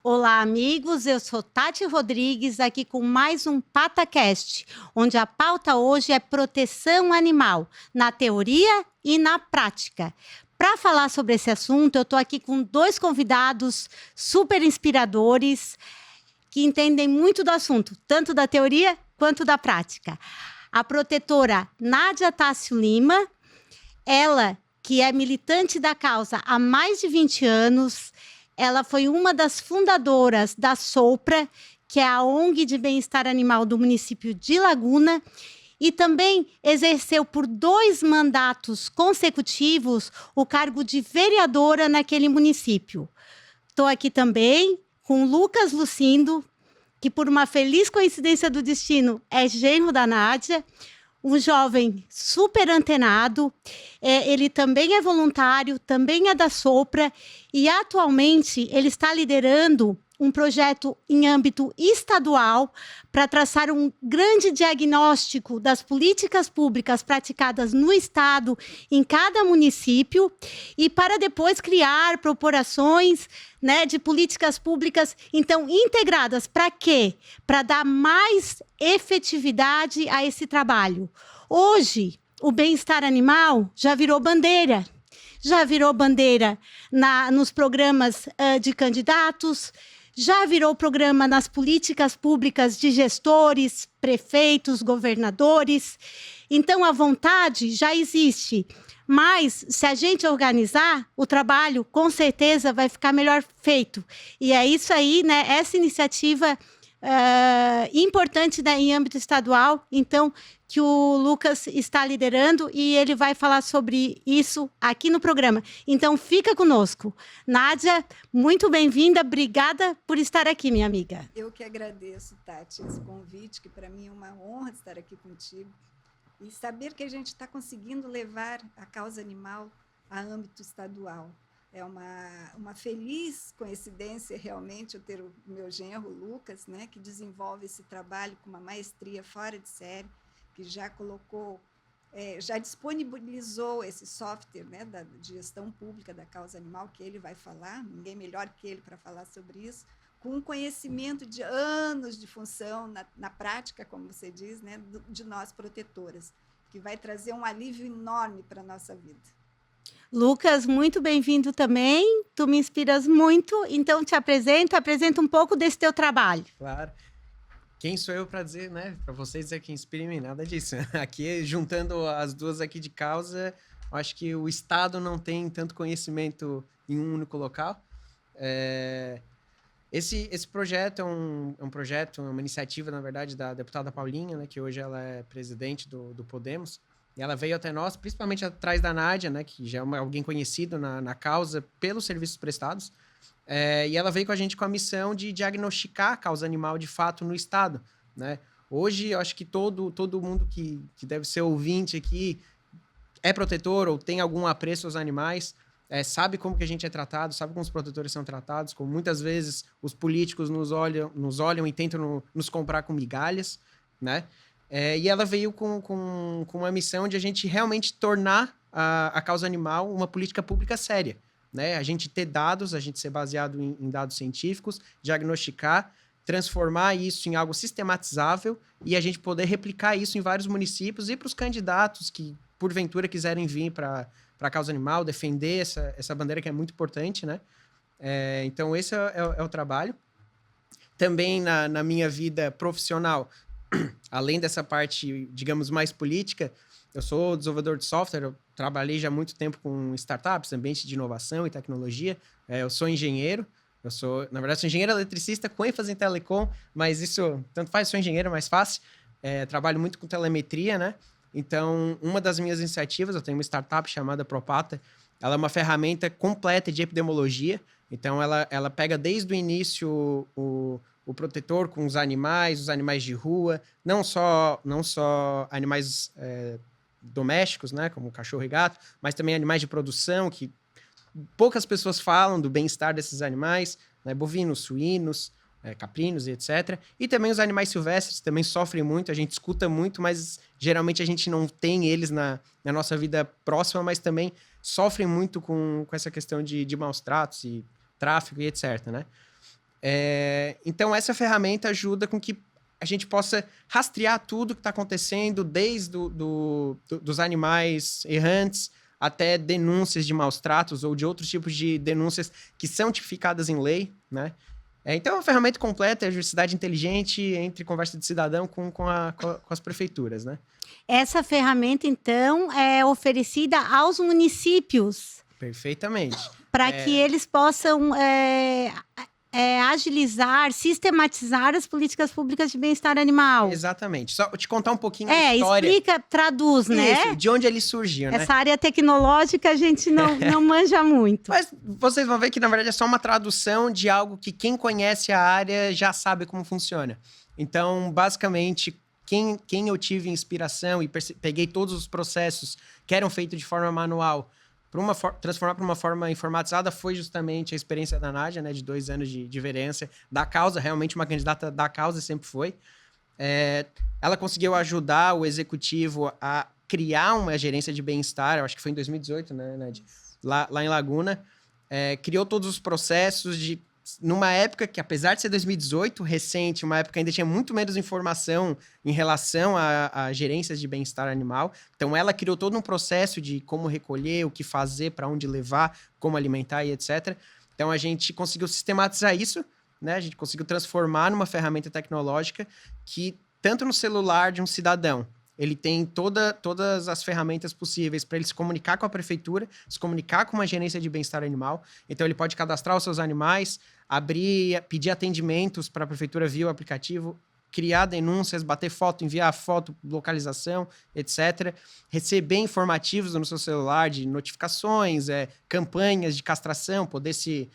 Olá, amigos. Eu sou Tati Rodrigues, aqui com mais um PataCast, onde a pauta hoje é proteção animal, na teoria e na prática. Para falar sobre esse assunto, eu estou aqui com dois convidados super inspiradores que entendem muito do assunto, tanto da teoria quanto da prática. A protetora Nádia Tássio Lima, ela que é militante da causa há mais de 20 anos. Ela foi uma das fundadoras da Sopra, que é a ONG de bem-estar animal do município de Laguna, e também exerceu por 2 mandatos consecutivos o cargo de vereadora naquele município. Estou aqui também com Lucas Lucindo, que por uma feliz coincidência do destino é genro da Nádia, um jovem super antenado. Ele também é voluntário, também é da Sopra, e atualmente ele está liderando um projeto em âmbito estadual para traçar um grande diagnóstico das políticas públicas praticadas no estado, em cada município, e para depois criar proporções, né, de políticas públicas, então, integradas. Para quê? Para dar mais efetividade a esse trabalho. Hoje, o bem-estar animal já virou bandeira. Já virou bandeira nos programas de candidatos, já virou programa nas políticas públicas de gestores, prefeitos, governadores. Então, a vontade já existe. Mas, se a gente organizar, o trabalho, com certeza, vai ficar melhor feito. E é isso aí, né? Essa iniciativa importante, né, em âmbito estadual, então, que o Lucas está liderando, e ele vai falar sobre isso aqui no programa. Então, fica conosco. Nádia, muito bem-vinda, obrigada por estar aqui, minha amiga. Eu que agradeço, Tati, esse convite, que para mim é uma honra estar aqui contigo, e saber que a gente está conseguindo levar a causa animal a âmbito estadual. É uma feliz coincidência, realmente, eu ter o meu genro, Lucas, né, que desenvolve esse trabalho com uma maestria fora de série, que já colocou, já disponibilizou esse software, né, de gestão pública da causa animal, que ele vai falar, ninguém melhor que ele para falar sobre isso, com um conhecimento de anos de função na prática, como você diz, né, de nós protetoras, que vai trazer um alívio enorme para a nossa vida. Lucas, muito bem-vindo também. Tu me inspiras muito, então te apresenta um pouco desse teu trabalho. Claro. Quem sou eu para dizer, né? Para vocês dizer que inspira em mim, nada disso. Aqui, juntando as duas aqui de causa, acho que o Estado não tem tanto conhecimento em um único local. Esse projeto é um projeto, uma iniciativa, na verdade, da deputada Paulinha, né, que hoje ela é presidente do Podemos. E ela veio até nós, principalmente atrás da Nádia, né, que já é alguém conhecido na causa pelos serviços prestados. E ela veio com a gente com a missão de diagnosticar a causa animal de fato no estado, né? Hoje, eu acho que todo mundo que deve ser ouvinte aqui é protetor ou tem algum apreço aos animais, sabe como que a gente é tratado, sabe como os protetores são tratados, como muitas vezes os políticos nos olham e tentam nos comprar com migalhas, né? E ela veio com uma missão de a gente realmente tornar a causa animal uma política pública séria, né? A gente ter dados, a gente ser baseado em dados científicos, diagnosticar, transformar isso em algo sistematizável e a gente poder replicar isso em vários municípios e para os candidatos que, porventura, quiserem vir para a causa animal, defender essa bandeira que é muito importante, né? Então, esse é o trabalho. Também na minha vida profissional, além dessa parte, digamos, mais política, eu sou desenvolvedor de software, eu trabalhei já há muito tempo com startups, ambiente de inovação e tecnologia. Eu sou engenheiro, na verdade, sou engenheiro eletricista com ênfase em telecom, mas isso, tanto faz, sou engenheiro, é mais fácil. Trabalho muito com telemetria, né? Então, uma das minhas iniciativas, eu tenho uma startup chamada Propata, ela é uma ferramenta completa de epidemiologia, então ela pega desde o início o protetor com os animais de rua, não só animais domésticos, né, como cachorro e gato, mas também animais de produção, que poucas pessoas falam do bem-estar desses animais, né, bovinos, suínos, caprinos e etc. E também os animais silvestres também sofrem muito, a gente escuta muito, mas geralmente a gente não tem eles na nossa vida próxima, mas também sofrem muito com essa questão de maus tratos e tráfico e etc, né? Então, essa ferramenta ajuda com que a gente possa rastrear tudo que está acontecendo, desde dos animais errantes até denúncias de maus tratos ou de outros tipos de denúncias que são tipificadas em lei, né? Então, é uma ferramenta completa, é a justiça inteligente entre conversa de cidadão com as prefeituras, né? Essa ferramenta, então, é oferecida aos municípios Perfeitamente. para que eles possam agilizar, sistematizar as políticas públicas de bem-estar animal. Exatamente. Só te contar um pouquinho da história. Explica, traduz, né? Isso, de onde ele surgiu, né? Essa área tecnológica a gente não manja muito. Mas vocês vão ver que, na verdade, é só uma tradução de algo que quem conhece a área já sabe como funciona. Então, basicamente, quem eu tive inspiração e peguei todos os processos que eram feitos de forma manual transformar para uma forma informatizada foi justamente a experiência da Nádia, né, de 2 anos de vereança da causa, realmente uma candidata da causa sempre foi. Ela conseguiu ajudar o executivo a criar uma gerência de bem-estar, eu acho que foi em 2018, né, Nádia? Lá em Laguna. Criou todos os processos numa época que, apesar de ser 2018, recente, uma época que ainda tinha muito menos informação em relação a gerências de bem-estar animal. Então, ela criou todo um processo de como recolher, o que fazer, para onde levar, como alimentar e etc. Então, a gente conseguiu sistematizar isso, né? A gente conseguiu transformar numa ferramenta tecnológica que, tanto no celular de um cidadão, ele tem todas as ferramentas possíveis para ele se comunicar com a prefeitura, se comunicar com uma gerência de bem-estar animal. Então, ele pode cadastrar os seus animais, pedir atendimentos para a prefeitura via o aplicativo, criar denúncias, bater foto, enviar foto, localização, etc. Receber informativos no seu celular de notificações, campanhas de castração, poder se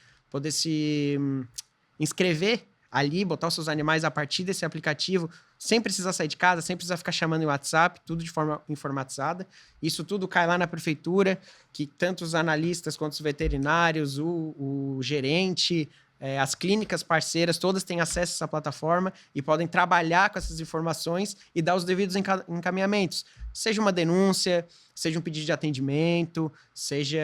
inscrever ali, botar os seus animais a partir desse aplicativo, sem precisar sair de casa, sem precisar ficar chamando em WhatsApp, tudo de forma informatizada. Isso tudo cai lá na prefeitura, que tanto os analistas quanto os veterinários, o gerente, as clínicas parceiras, todas têm acesso a essa plataforma e podem trabalhar com essas informações e dar os devidos encaminhamentos. Seja uma denúncia, seja um pedido de atendimento, seja...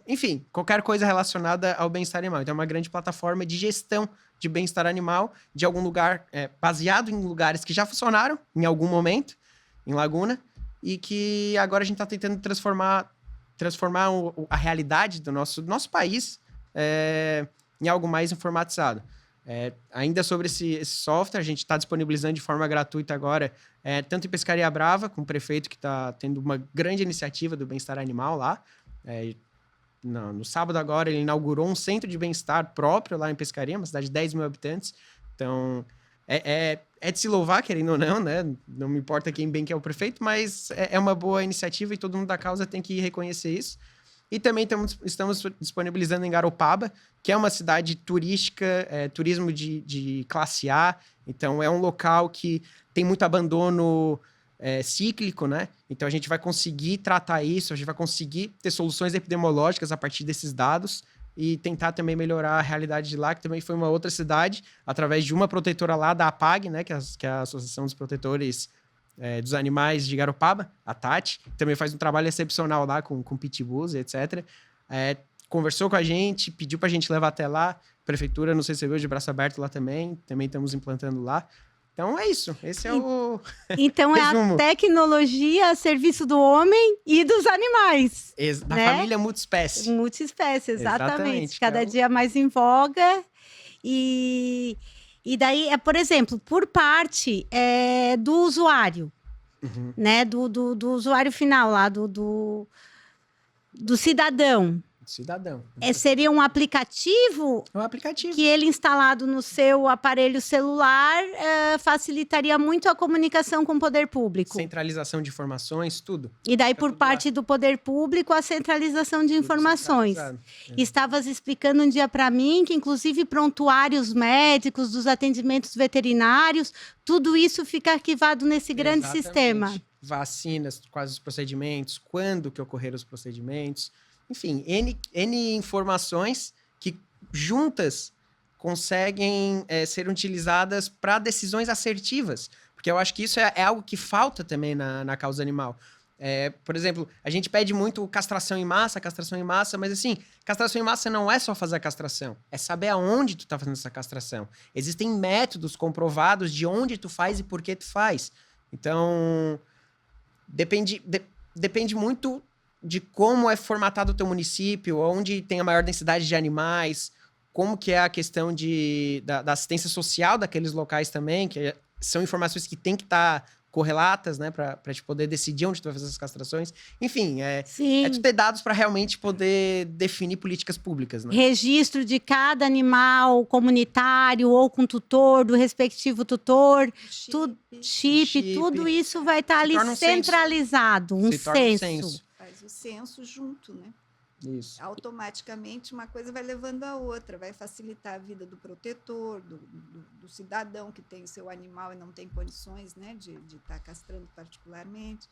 Enfim, qualquer coisa relacionada ao bem-estar animal. Então, é uma grande plataforma de gestão de bem-estar animal, de algum lugar, baseado em lugares que já funcionaram em algum momento, em Laguna, e que agora a gente está tentando transformar a realidade do nosso país em algo mais informatizado. Ainda sobre esse software, a gente está disponibilizando de forma gratuita agora, tanto em Pescaria Brava, com o prefeito que está tendo uma grande iniciativa do bem-estar animal lá. No sábado agora, ele inaugurou um centro de bem-estar próprio lá em Pescaria, uma cidade de 10 mil habitantes. Então, é de se louvar, querendo ou não, né? Não me importa quem bem que é o prefeito, mas é uma boa iniciativa e todo mundo da causa tem que reconhecer isso. E também estamos disponibilizando em Garopaba, que é uma cidade turística, turismo de classe A. Então, é um local que tem muito abandono cíclico, né? Então, a gente vai conseguir tratar isso, a gente vai conseguir ter soluções epidemiológicas a partir desses dados e tentar também melhorar a realidade de lá, que também foi uma outra cidade, através de uma protetora lá da APAG, né? Que é a Associação dos Protetores dos Animais de Garopaba, a Tati, também faz um trabalho excepcional lá com pitbulls, etc. Conversou com a gente, pediu pra gente levar até lá, a prefeitura nos recebeu de braço aberto lá também estamos implantando lá. Então é isso, esse é o Então resumo. É a tecnologia a serviço do homem e dos animais. Da né? família multiespécie. Multiespécie, exatamente. Cada então... dia mais em voga. E daí, por exemplo, por parte do usuário, né? Do usuário final lá, do cidadão. Cidadão. Seria um aplicativo? Um aplicativo. Que ele instalado no seu aparelho celular facilitaria muito a comunicação com o poder público. Centralização de informações, tudo. E daí, por parte do poder público, a centralização de informações. Estavas explicando um dia para mim que, inclusive, prontuários médicos, dos atendimentos veterinários, tudo isso fica arquivado nesse grande sistema. Vacinas, quais os procedimentos, quando que ocorreram os procedimentos. Enfim, N informações que juntas conseguem ser utilizadas para decisões assertivas. Porque eu acho que isso é algo que falta também na causa animal. Por exemplo, a gente pede muito castração em massa, mas assim, castração em massa não é só fazer a castração, é saber aonde tu tá fazendo essa castração. Existem métodos comprovados de onde tu faz e por que tu faz. Então, depende muito de como é formatado o teu município, onde tem a maior densidade de animais, como que é a questão da assistência social daqueles locais também, que são informações que tem que estar correlatas, né, para te poder decidir onde tu vai fazer essas castrações. Enfim, tu ter dados para realmente poder definir políticas públicas, né? Registro de cada animal comunitário ou com tutor, do respectivo tutor, chip, tudo isso vai estar ali centralizado, um censo. Faz o censo junto, né? Isso. Automaticamente uma coisa vai levando a outra, vai facilitar a vida do protetor, do cidadão que tem o seu animal e não tem condições, né, de estar castrando particularmente.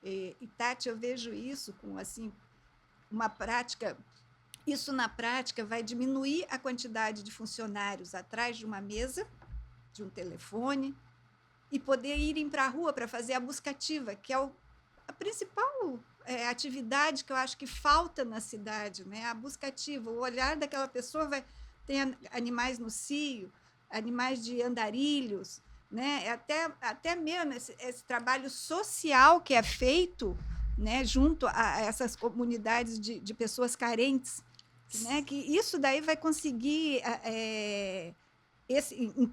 E, Tati, eu vejo isso com assim, uma prática. Isso, na prática, vai diminuir a quantidade de funcionários atrás de uma mesa, de um telefone, e poder irem para a rua para fazer a buscativa, que é a principal atividade que eu acho que falta na cidade, né? A buscativa, o olhar daquela pessoa tem animais no cio, animais de andarilhos, né? Até mesmo esse trabalho social que é feito, né, junto a essas comunidades de pessoas carentes, né? Que isso daí vai conseguir,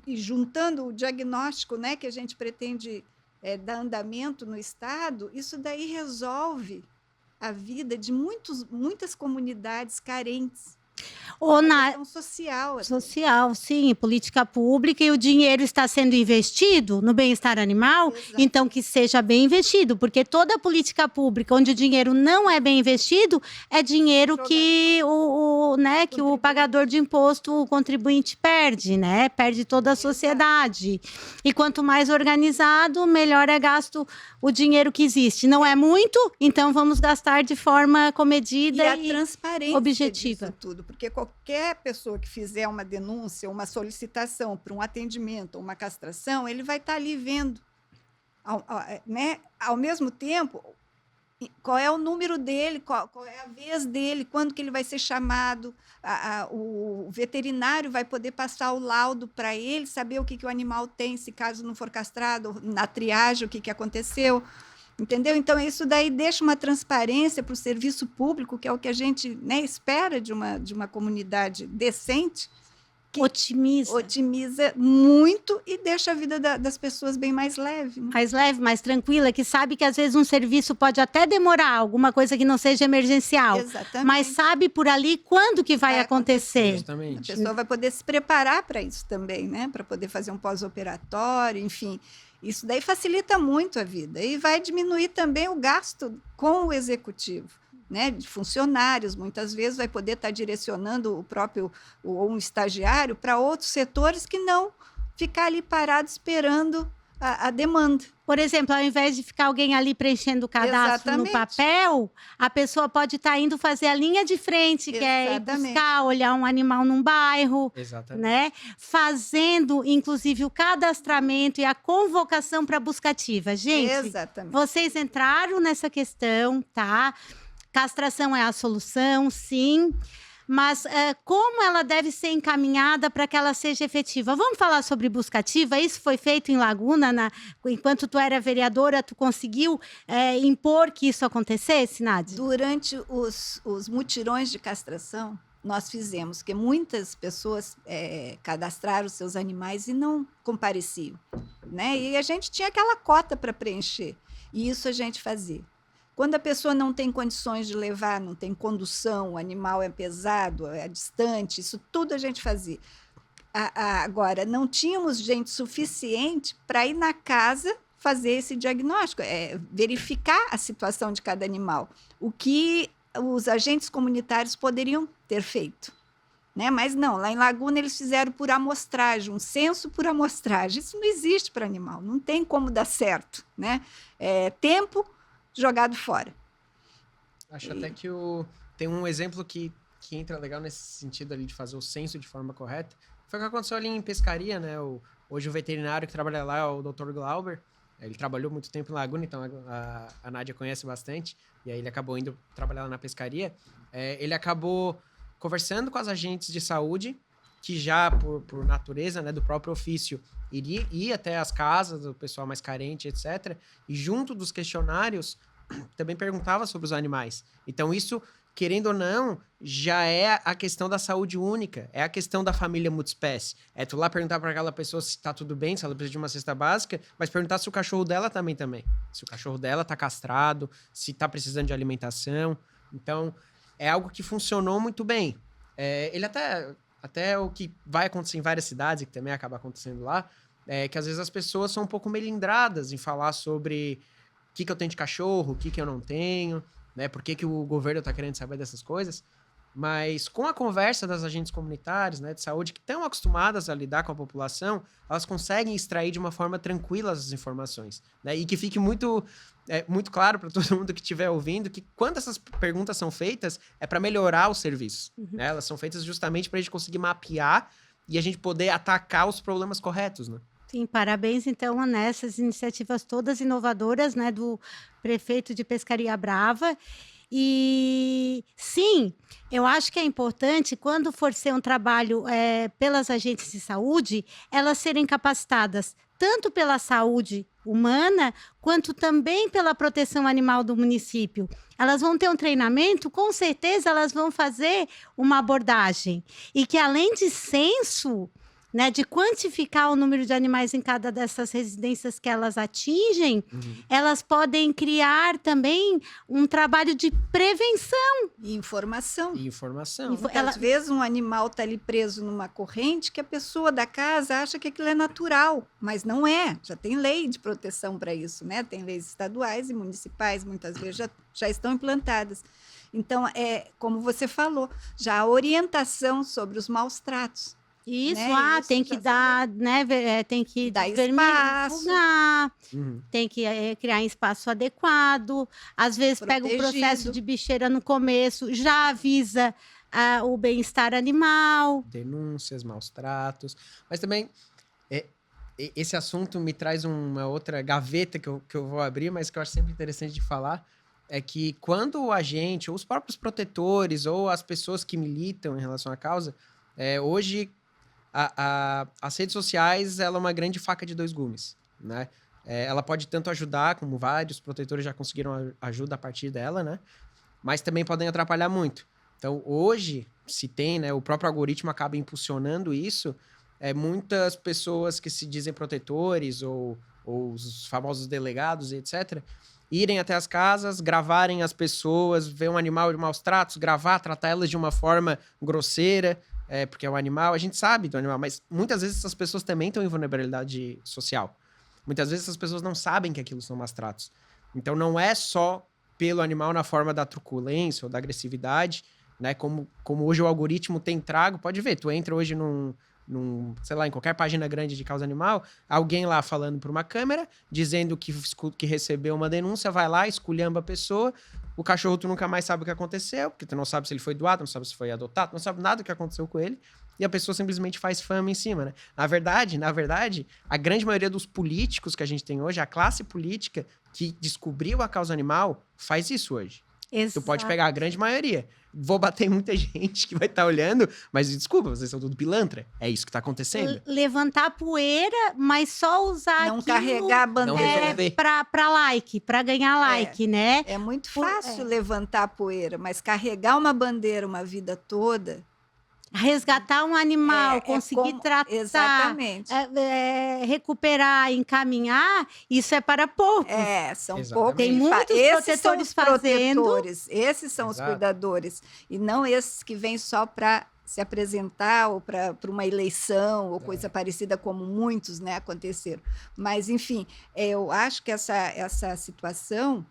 juntando o diagnóstico, né, que a gente pretende dar andamento no Estado, isso daí resolve a vida de muitas comunidades carentes. Ou na questão social. Social, sim, política pública, e o dinheiro está sendo investido no bem-estar animal, Exato. Então que seja bem investido, porque toda política pública onde o dinheiro não é bem investido, é dinheiro que que o pagador de imposto, o contribuinte perde, né? Perde toda a sociedade. E quanto mais organizado, melhor é gasto o dinheiro que existe. Não é muito, então vamos gastar de forma comedida e transparência objetiva. Disso tudo, porque qualquer pessoa que fizer uma denúncia, uma solicitação para um atendimento, uma castração, ele vai estar ali vendo, né? Ao mesmo tempo, qual é o número dele, qual é a vez dele, quando que ele vai ser chamado, o veterinário vai poder passar o laudo para ele, saber o que o animal tem, se caso não for castrado, na triagem, o que aconteceu. Entendeu? Então, isso daí deixa uma transparência para o serviço público, que é o que a gente, né, espera de uma comunidade decente. Que otimiza muito e deixa a vida das pessoas bem mais leve. Né? Mais leve, mais tranquila, que sabe que às vezes um serviço pode até demorar, alguma coisa que não seja emergencial. Exatamente. Mas sabe por ali quando que vai acontecer. Justamente. A pessoa vai poder se preparar para isso também, né? Para poder fazer um pós-operatório, enfim. Isso daí facilita muito a vida e vai diminuir também o gasto com o executivo, né? De funcionários, muitas vezes vai poder estar direcionando o próprio ou um estagiário para outros setores que não ficar ali parado esperando a demanda. Por exemplo, ao invés de ficar alguém ali preenchendo o cadastro Exatamente. no papel, a pessoa pode estar indo fazer a linha de frente, que é ir buscar, olhar um animal num bairro, né? Fazendo, inclusive, o cadastramento e a convocação para a buscativa. Gente, vocês entraram nessa questão, tá? Castração é a solução, sim. Mas como ela deve ser encaminhada para que ela seja efetiva? Vamos falar sobre buscativa? Isso foi feito em Laguna, enquanto tu era vereadora, tu conseguiu impor que isso acontecesse, Nádia? Durante os mutirões de castração, nós fizemos, porque muitas pessoas cadastraram seus animais e não compareciam, né? E a gente tinha aquela cota para preencher, e isso a gente fazia. Quando a pessoa não tem condições de levar, não tem condução, o animal é pesado, é distante, isso tudo a gente fazia. Agora, não tínhamos gente suficiente para ir na casa fazer esse diagnóstico, verificar a situação de cada animal, o que os agentes comunitários poderiam ter feito. Né? Mas não, lá em Laguna eles fizeram por amostragem, um censo por amostragem. Isso não existe para animal, não tem como dar certo. Né? Tempo jogado fora. Acho até que tem um exemplo que entra legal nesse sentido ali de fazer o censo de forma correta. Foi o que aconteceu ali em Pescaria, né? Hoje o veterinário que trabalha lá é o Dr. Glauber. Ele trabalhou muito tempo em Laguna, então a Nádia conhece bastante, e aí ele acabou indo trabalhar lá na pescaria. Ele acabou conversando com as agentes de saúde, que já, por natureza, né, do próprio ofício, ir até as casas do pessoal mais carente, etc. E junto dos questionários, também perguntava sobre os animais. Então, isso, querendo ou não, já é a questão da saúde única, é a questão da família multiespécie. É tu lá perguntar para aquela pessoa se tá tudo bem, se ela precisa de uma cesta básica, mas perguntar se o cachorro dela também. Se o cachorro dela tá castrado, se tá precisando de alimentação. Então, é algo que funcionou muito bem. Ele até o que vai acontecer em várias cidades, e que também acaba acontecendo lá, é que às vezes as pessoas são um pouco melindradas em falar sobre o que eu tenho de cachorro, o que eu não tenho, né? Por que o governo está querendo saber dessas coisas. Mas com a conversa das agentes comunitárias, né, de saúde, que estão acostumadas a lidar com a população, elas conseguem extrair de uma forma tranquila as informações, né? E que fique muito claro para todo mundo que estiver ouvindo que quando essas perguntas são feitas, é para melhorar o serviço. Né? Elas são feitas justamente para a gente conseguir mapear e a gente poder atacar os problemas corretos, né? Sim, parabéns, então, nessas iniciativas todas inovadoras, né, do prefeito de Pescaria Brava. E, sim, eu acho que é importante, quando for ser um trabalho pelas agentes de saúde, elas serem capacitadas tanto pela saúde humana, quanto também pela proteção animal do município. Elas vão ter um treinamento, com certeza elas vão fazer uma abordagem. E que, além de censo, né, de quantificar o número de animais em cada dessas residências que elas atingem, elas podem criar também um trabalho de prevenção. E informação. Às vezes um animal está ali preso numa corrente que a pessoa da casa acha que aquilo é natural, mas não é. Já tem lei de proteção para isso, né? Tem leis estaduais e municipais, muitas vezes já estão implantadas. Então, como você falou, já a orientação sobre os maus tratos. Isso, né? Tem que dar, né? Tem que dar espaço, tem que criar um espaço adequado. Às vezes pega o processo de bicheira no começo, já avisa o bem-estar animal. Denúncias, maus tratos. Mas também esse assunto me traz uma outra gaveta que eu vou abrir, mas que eu acho sempre interessante de falar. É que quando o agente, ou os próprios protetores, ou as pessoas que militam em relação à causa, hoje as redes sociais, ela é uma grande faca de dois gumes, né? Ela pode tanto ajudar, como vários protetores já conseguiram ajuda a partir dela, né? Mas também podem atrapalhar muito. Então, hoje, se tem, né? O próprio algoritmo acaba impulsionando isso. Muitas pessoas que se dizem protetores ou os famosos delegados e etc., irem até as casas, gravarem as pessoas, ver um animal de maus tratos, tratar elas de uma forma grosseira, porque é um animal, a gente sabe do animal, mas muitas vezes essas pessoas também estão em vulnerabilidade social. Muitas vezes essas pessoas não sabem que aquilo são maus tratos. Então não é só pelo animal na forma da truculência ou da agressividade, né? Como hoje o algoritmo tem trago, pode ver, tu entra hoje sei lá, em qualquer página grande de causa animal, alguém lá falando por uma câmera, dizendo que recebeu uma denúncia, vai lá, esculhamba a pessoa, o cachorro tu nunca mais sabe o que aconteceu, porque tu não sabe se ele foi doado, não sabe se foi adotado, não sabe nada do que aconteceu com ele, e a pessoa simplesmente faz fama em cima, né? Na verdade, a grande maioria dos políticos que a gente tem hoje, a classe política que descobriu a causa animal, faz isso hoje. Exato. Tu pode pegar a grande maioria. Vou bater muita gente que vai estar olhando, mas desculpa, vocês são tudo pilantra. É isso que tá acontecendo. Levantar poeira, mas só usar não carregar a bandeira para like, para ganhar like, né? É muito fácil levantar poeira, mas carregar uma bandeira uma vida toda... Resgatar um animal, conseguir tratar, exatamente. Recuperar, encaminhar, isso é para poucos. São poucos. Tem muitos protetores fazendo. Esses são os cuidadores. E não esses que vêm só para se apresentar ou para uma eleição ou coisa parecida, como muitos, né, aconteceram. Mas, enfim, eu acho que essa situação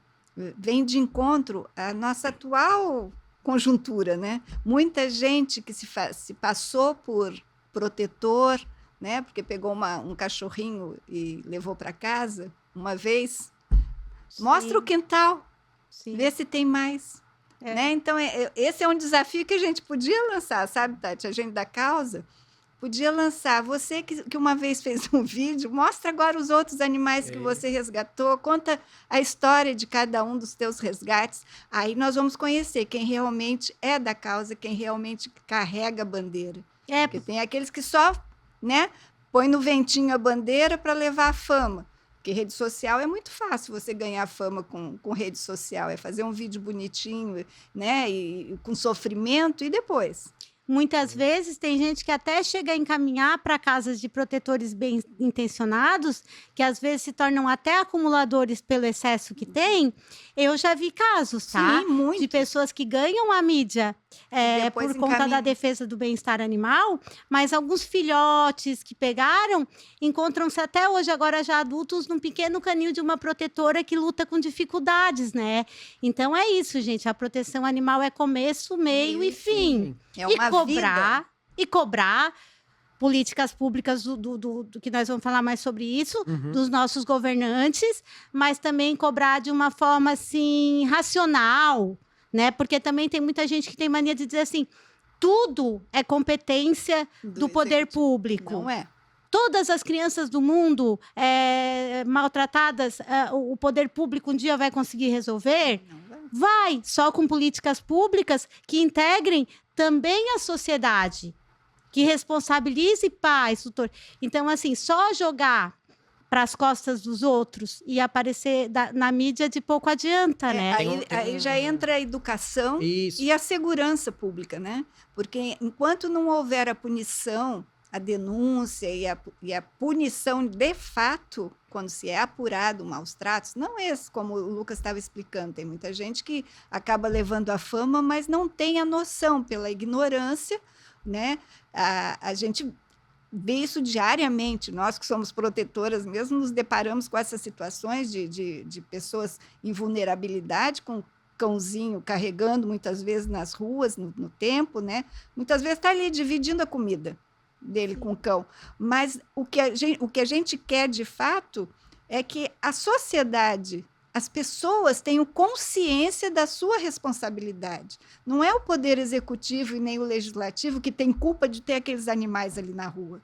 vem de encontro à nossa atual conjuntura, né? Muita gente que se passou por protetor, né? Porque pegou um cachorrinho e levou para casa uma vez. Sim. Mostra o quintal, vê se tem mais. Né? Então, esse é um desafio que a gente podia lançar, sabe, Tati? A gente da causa podia lançar. Você que uma vez fez um vídeo, mostra agora os outros animais que você resgatou, conta a história de cada um dos teus resgates. Aí nós vamos conhecer quem realmente é da causa, quem realmente carrega a bandeira. Porque tem aqueles que só, né, põe no ventinho a bandeira para levar a fama. Porque rede social é muito fácil você ganhar fama com rede social. É fazer um vídeo bonitinho, né, e com sofrimento, e depois... Muitas vezes tem gente que até chega a encaminhar para casas de protetores bem intencionados, que às vezes se tornam até acumuladores pelo excesso que tem. Eu já vi casos, tá? Sim, muito. De pessoas que ganham a mídia por conta da defesa do bem-estar animal, mas alguns filhotes que pegaram encontram-se até hoje, agora já adultos, num pequeno canil de uma protetora que luta com dificuldades, né? Então é isso, gente. A proteção animal é começo, meio e fim. É uma E cobrar políticas públicas do que nós vamos falar mais sobre isso, dos nossos governantes, mas também cobrar de uma forma assim racional, né? Porque também tem muita gente que tem mania de dizer assim, tudo é competência do poder público. Não é. Todas as crianças do mundo maltratadas, o poder público um dia vai conseguir resolver? Não vai. Vai, só com políticas públicas que integrem também a sociedade, que responsabilize pais, tutor. Então, assim, só jogar para as costas dos outros e aparecer na mídia de pouco adianta, né? Aí já entra a educação e a segurança pública, né? Porque enquanto não houver a punição, a denúncia e a punição de fato, quando se é apurado maus tratos, não esse, como o Lucas estava explicando, tem muita gente que acaba levando a fama, mas não tem a noção, pela ignorância, né? A gente vê isso diariamente, nós que somos protetoras mesmo, nos deparamos com essas situações de pessoas em vulnerabilidade, com cãozinho carregando muitas vezes nas ruas, no tempo, né? Muitas vezes está ali dividindo a comida dele com o cão, mas o que a gente quer de fato é que a sociedade, as pessoas tenham consciência da sua responsabilidade. Não é o poder executivo e nem o legislativo que tem culpa de ter aqueles animais ali na rua.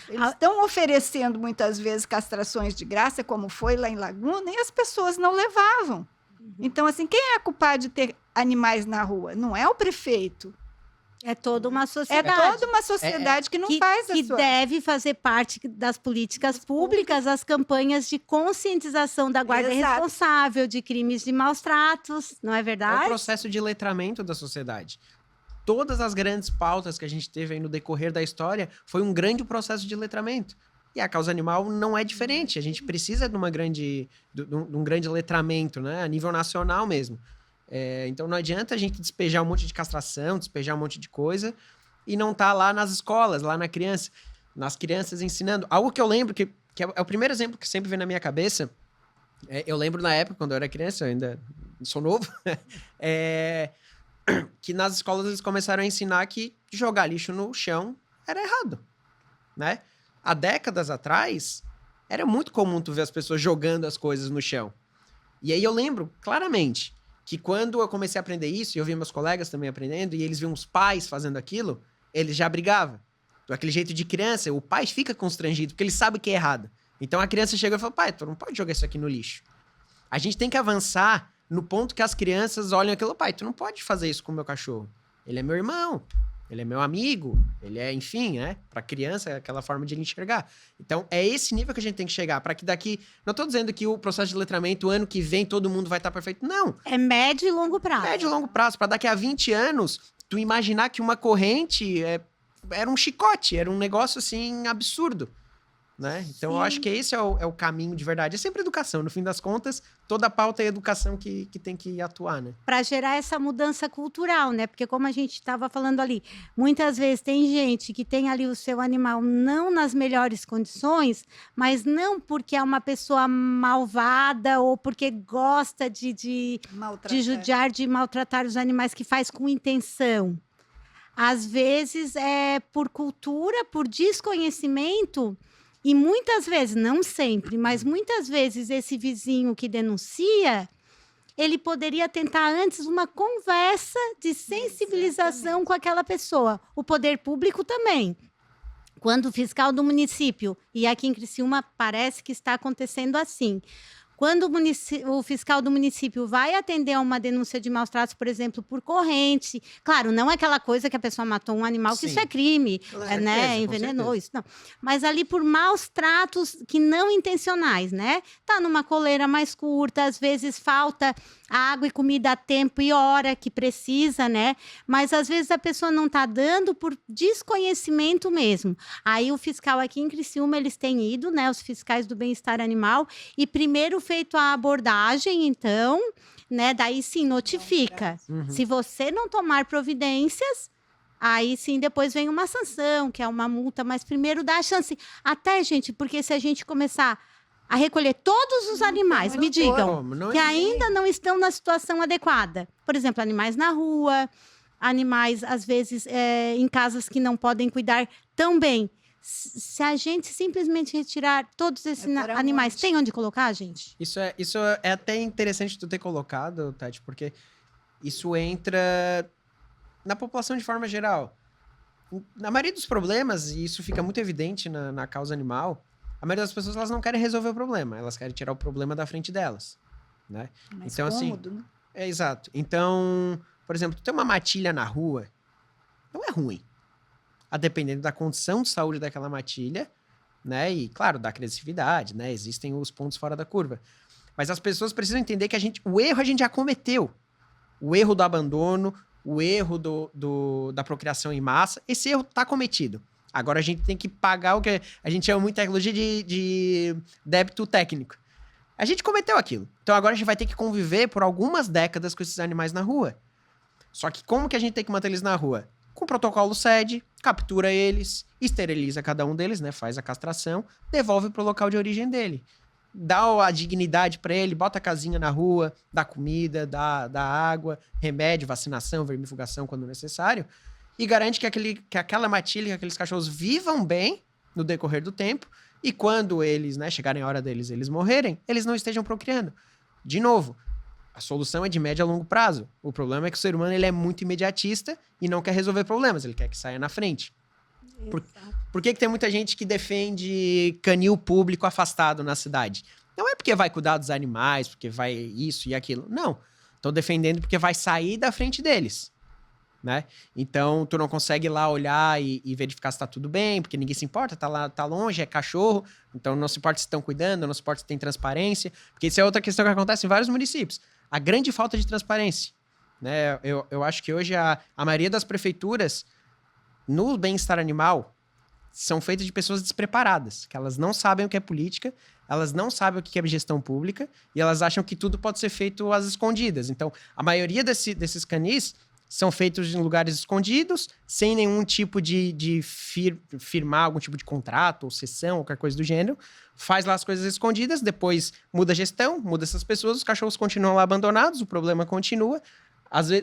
Eles estão oferecendo muitas vezes castrações de graça, como foi lá em Laguna, e as pessoas não levavam. Então, assim, quem é culpado de ter animais na rua? Não é o prefeito. É toda uma sociedade. É toda uma sociedade que não faz que deve fazer parte das políticas públicas, as campanhas de conscientização da guarda responsável, de crimes de maus tratos, não é verdade? É o processo de letramento da sociedade. Todas as grandes pautas que a gente teve aí no decorrer da história foi um grande processo de letramento. E a causa animal não é diferente. A gente precisa de um grande letramento, né? A nível nacional mesmo. Então não adianta a gente despejar um monte de castração, despejar um monte de coisa e não tá lá nas escolas, lá nas crianças ensinando. Algo que eu lembro, que é o primeiro exemplo que sempre vem na minha cabeça, eu lembro na época, quando eu era criança, eu ainda sou novo, que nas escolas eles começaram a ensinar que jogar lixo no chão era errado, né? Há décadas atrás, era muito comum tu ver as pessoas jogando as coisas no chão. E aí eu lembro claramente que quando eu comecei a aprender isso, e eu vi meus colegas também aprendendo, e eles viam os pais fazendo aquilo, eles já brigavam. Então, aquele jeito de criança, o pai fica constrangido, porque ele sabe que é errado. Então, a criança chega e fala, pai, tu não pode jogar isso aqui no lixo. A gente tem que avançar no ponto que as crianças olham aquilo, pai, tu não pode fazer isso com o meu cachorro. Ele é meu irmão, ele é meu amigo, ele é, enfim, né? Pra criança, é aquela forma de ele enxergar. Então, é esse nível que a gente tem que chegar, para que daqui... Não tô dizendo que o processo de letramento, o ano que vem, todo mundo vai estar perfeito. Não. É médio e longo prazo. Médio e longo prazo. Para daqui a 20 anos, tu imaginar que uma corrente era um chicote, era um negócio, assim, absurdo. Né? Então, eu acho que esse é o caminho de verdade. É sempre educação. No fim das contas, toda a pauta é educação que tem que atuar, né? Para gerar essa mudança cultural, né? Porque como a gente estava falando ali, muitas vezes tem gente que tem ali o seu animal não nas melhores condições, mas não porque é uma pessoa malvada ou porque gosta de judiar, de maltratar os animais, que faz com intenção. Às vezes é por cultura, por desconhecimento. E muitas vezes, não sempre, mas muitas vezes esse vizinho que denuncia, ele poderia tentar antes uma conversa de sensibilização com aquela pessoa. O poder público também. Quando o fiscal do município, e aqui em Criciúma parece que está acontecendo assim, quando o fiscal do município vai atender a uma denúncia de maus tratos, por exemplo, por corrente, claro, não é aquela coisa que a pessoa matou um animal, que isso é crime, Claro, né? certeza, com Envenenou, certeza. isso não. Mas ali por maus tratos que não intencionais, né? Tá numa coleira mais curta, às vezes falta água e comida a tempo e hora que precisa, né? Mas às vezes a pessoa não tá dando por desconhecimento mesmo. Aí o fiscal aqui em Criciúma, eles têm ido, né? Os fiscais do bem-estar animal, e primeiro feito a abordagem, então, né? Daí sim, notifica. Uhum. Se você não tomar providências, aí sim depois vem uma sanção, que é uma multa, mas primeiro dá a chance. Até, gente, porque se a gente começar a recolher todos os animais, me digam, Como? Não que é- ainda não estão na situação adequada. Por exemplo, animais na rua, animais, às vezes, em casas que não podem cuidar tão bem. Se a gente simplesmente retirar todos esses para animais, onde? tem onde colocar, gente? Isso é até interessante tu ter colocado, Tati, porque isso entra na população de forma geral. Na maioria dos problemas, e isso fica muito evidente na causa animal, a maioria das pessoas elas não querem resolver o problema, elas querem tirar o problema da frente delas, né? Mais Então, assim, cômodo, né? É exato. Então, por exemplo, tu tem uma matilha na rua, não é ruim. A dependendo da condição de saúde daquela matilha, né? E, claro, da agressividade, né? Existem os pontos fora da curva. Mas as pessoas precisam entender que o erro a gente já cometeu. O erro do abandono, o erro da procriação em massa, esse erro está cometido. Agora a gente tem que pagar o que a gente chama muito de tecnologia de débito técnico. A gente cometeu aquilo. Então agora a gente vai ter que conviver por algumas décadas com esses animais na rua. Só que como que a gente tem que manter eles na rua? Com protocolo SED, captura eles, esteriliza cada um deles, né? Faz a castração, devolve pro local de origem dele. Dá a dignidade para ele, bota a casinha na rua, dá comida, dá água, remédio, vacinação, vermifugação quando necessário, e garante que aquela matilha, que aqueles cachorros vivam bem no decorrer do tempo, e quando eles, né, chegarem a hora deles, eles morrerem, eles não estejam procriando. De novo, a solução é de médio a longo prazo. O problema é que o ser humano ele é muito imediatista e não quer resolver problemas, ele quer que saia na frente. Por que tem muita gente que defende canil público afastado na cidade? Não é porque vai cuidar dos animais, porque vai isso e aquilo. Não. Estão defendendo porque vai sair da frente deles, né? Então, tu não consegue ir lá olhar e verificar se tá tudo bem, porque ninguém se importa, tá lá, tá longe, é cachorro, então não se importa se estão cuidando, não se importa se tem transparência, porque isso é outra questão que acontece em vários municípios. A grande falta de transparência, né? Eu acho que hoje a maioria das prefeituras no bem-estar animal são feitas de pessoas despreparadas, que elas não sabem o que é política, elas não sabem o que é gestão pública, e elas acham que tudo pode ser feito às escondidas. Então, a maioria desses canis são feitos em lugares escondidos, sem nenhum tipo de firmar algum tipo de contrato ou cessão, ou qualquer coisa do gênero. Faz lá as coisas escondidas, depois muda a gestão, muda essas pessoas, os cachorros continuam lá abandonados, o problema continua.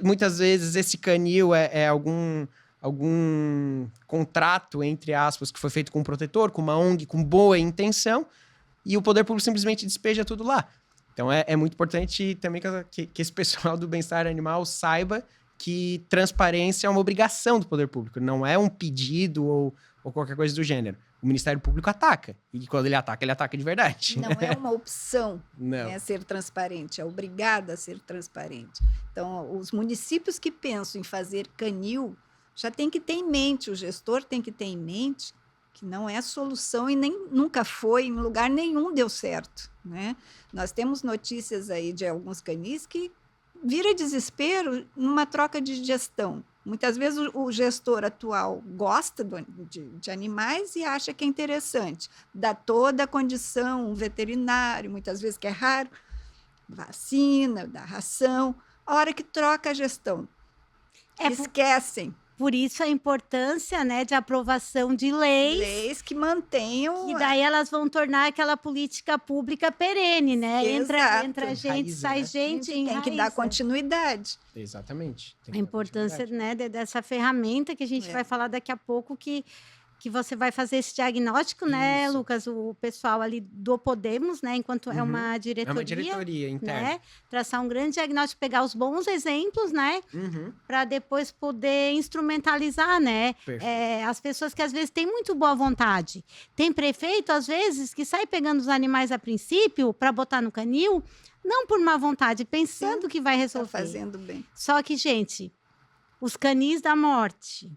Muitas vezes esse canil é algum contrato, entre aspas, que foi feito com um protetor, com uma ONG, com boa intenção, e o poder público simplesmente despeja tudo lá. Então é muito importante também que esse pessoal do bem-estar animal saiba que transparência é uma obrigação do poder público, não é um pedido ou qualquer coisa do gênero. O Ministério Público ataca, e quando ele ataca de verdade. Não é uma opção, Não. né, ser transparente, é obrigada a ser transparente. Então, os municípios que pensam em fazer canil já tem que ter em mente, o gestor tem que ter em mente que não é solução e nem nunca foi, em lugar nenhum deu certo, né? Nós temos notícias aí de alguns canis que vira desespero numa troca de gestão. Muitas vezes o gestor atual gosta de animais e acha que é interessante, dá toda a condição, um veterinário, muitas vezes que é raro, vacina, dá ração, a hora que troca a gestão, esquecem. Por isso a importância, né, de aprovação de leis Que mantenham... E daí elas vão tornar aquela política pública perene, né? Exato. Entra gente, Enraiza, sai né? gente, tem que dar enraiza. continuidade. Exatamente. Tem A que dar importância, continuidade. né, dessa ferramenta que a gente É. vai falar daqui a pouco, que que você vai fazer esse diagnóstico, né, Isso. Lucas? O pessoal ali do Podemos, né? Enquanto é uma É diretoria, uma diretoria interna. né? Traçar um grande diagnóstico, pegar os bons exemplos, né? Para depois poder instrumentalizar, né? Perfeito. As pessoas que às vezes têm muito boa vontade. Tem prefeito, às vezes, que sai pegando os animais a princípio para botar no canil, não por má vontade, pensando que vai Está resolver. fazendo bem. Só que, gente, os canis da morte,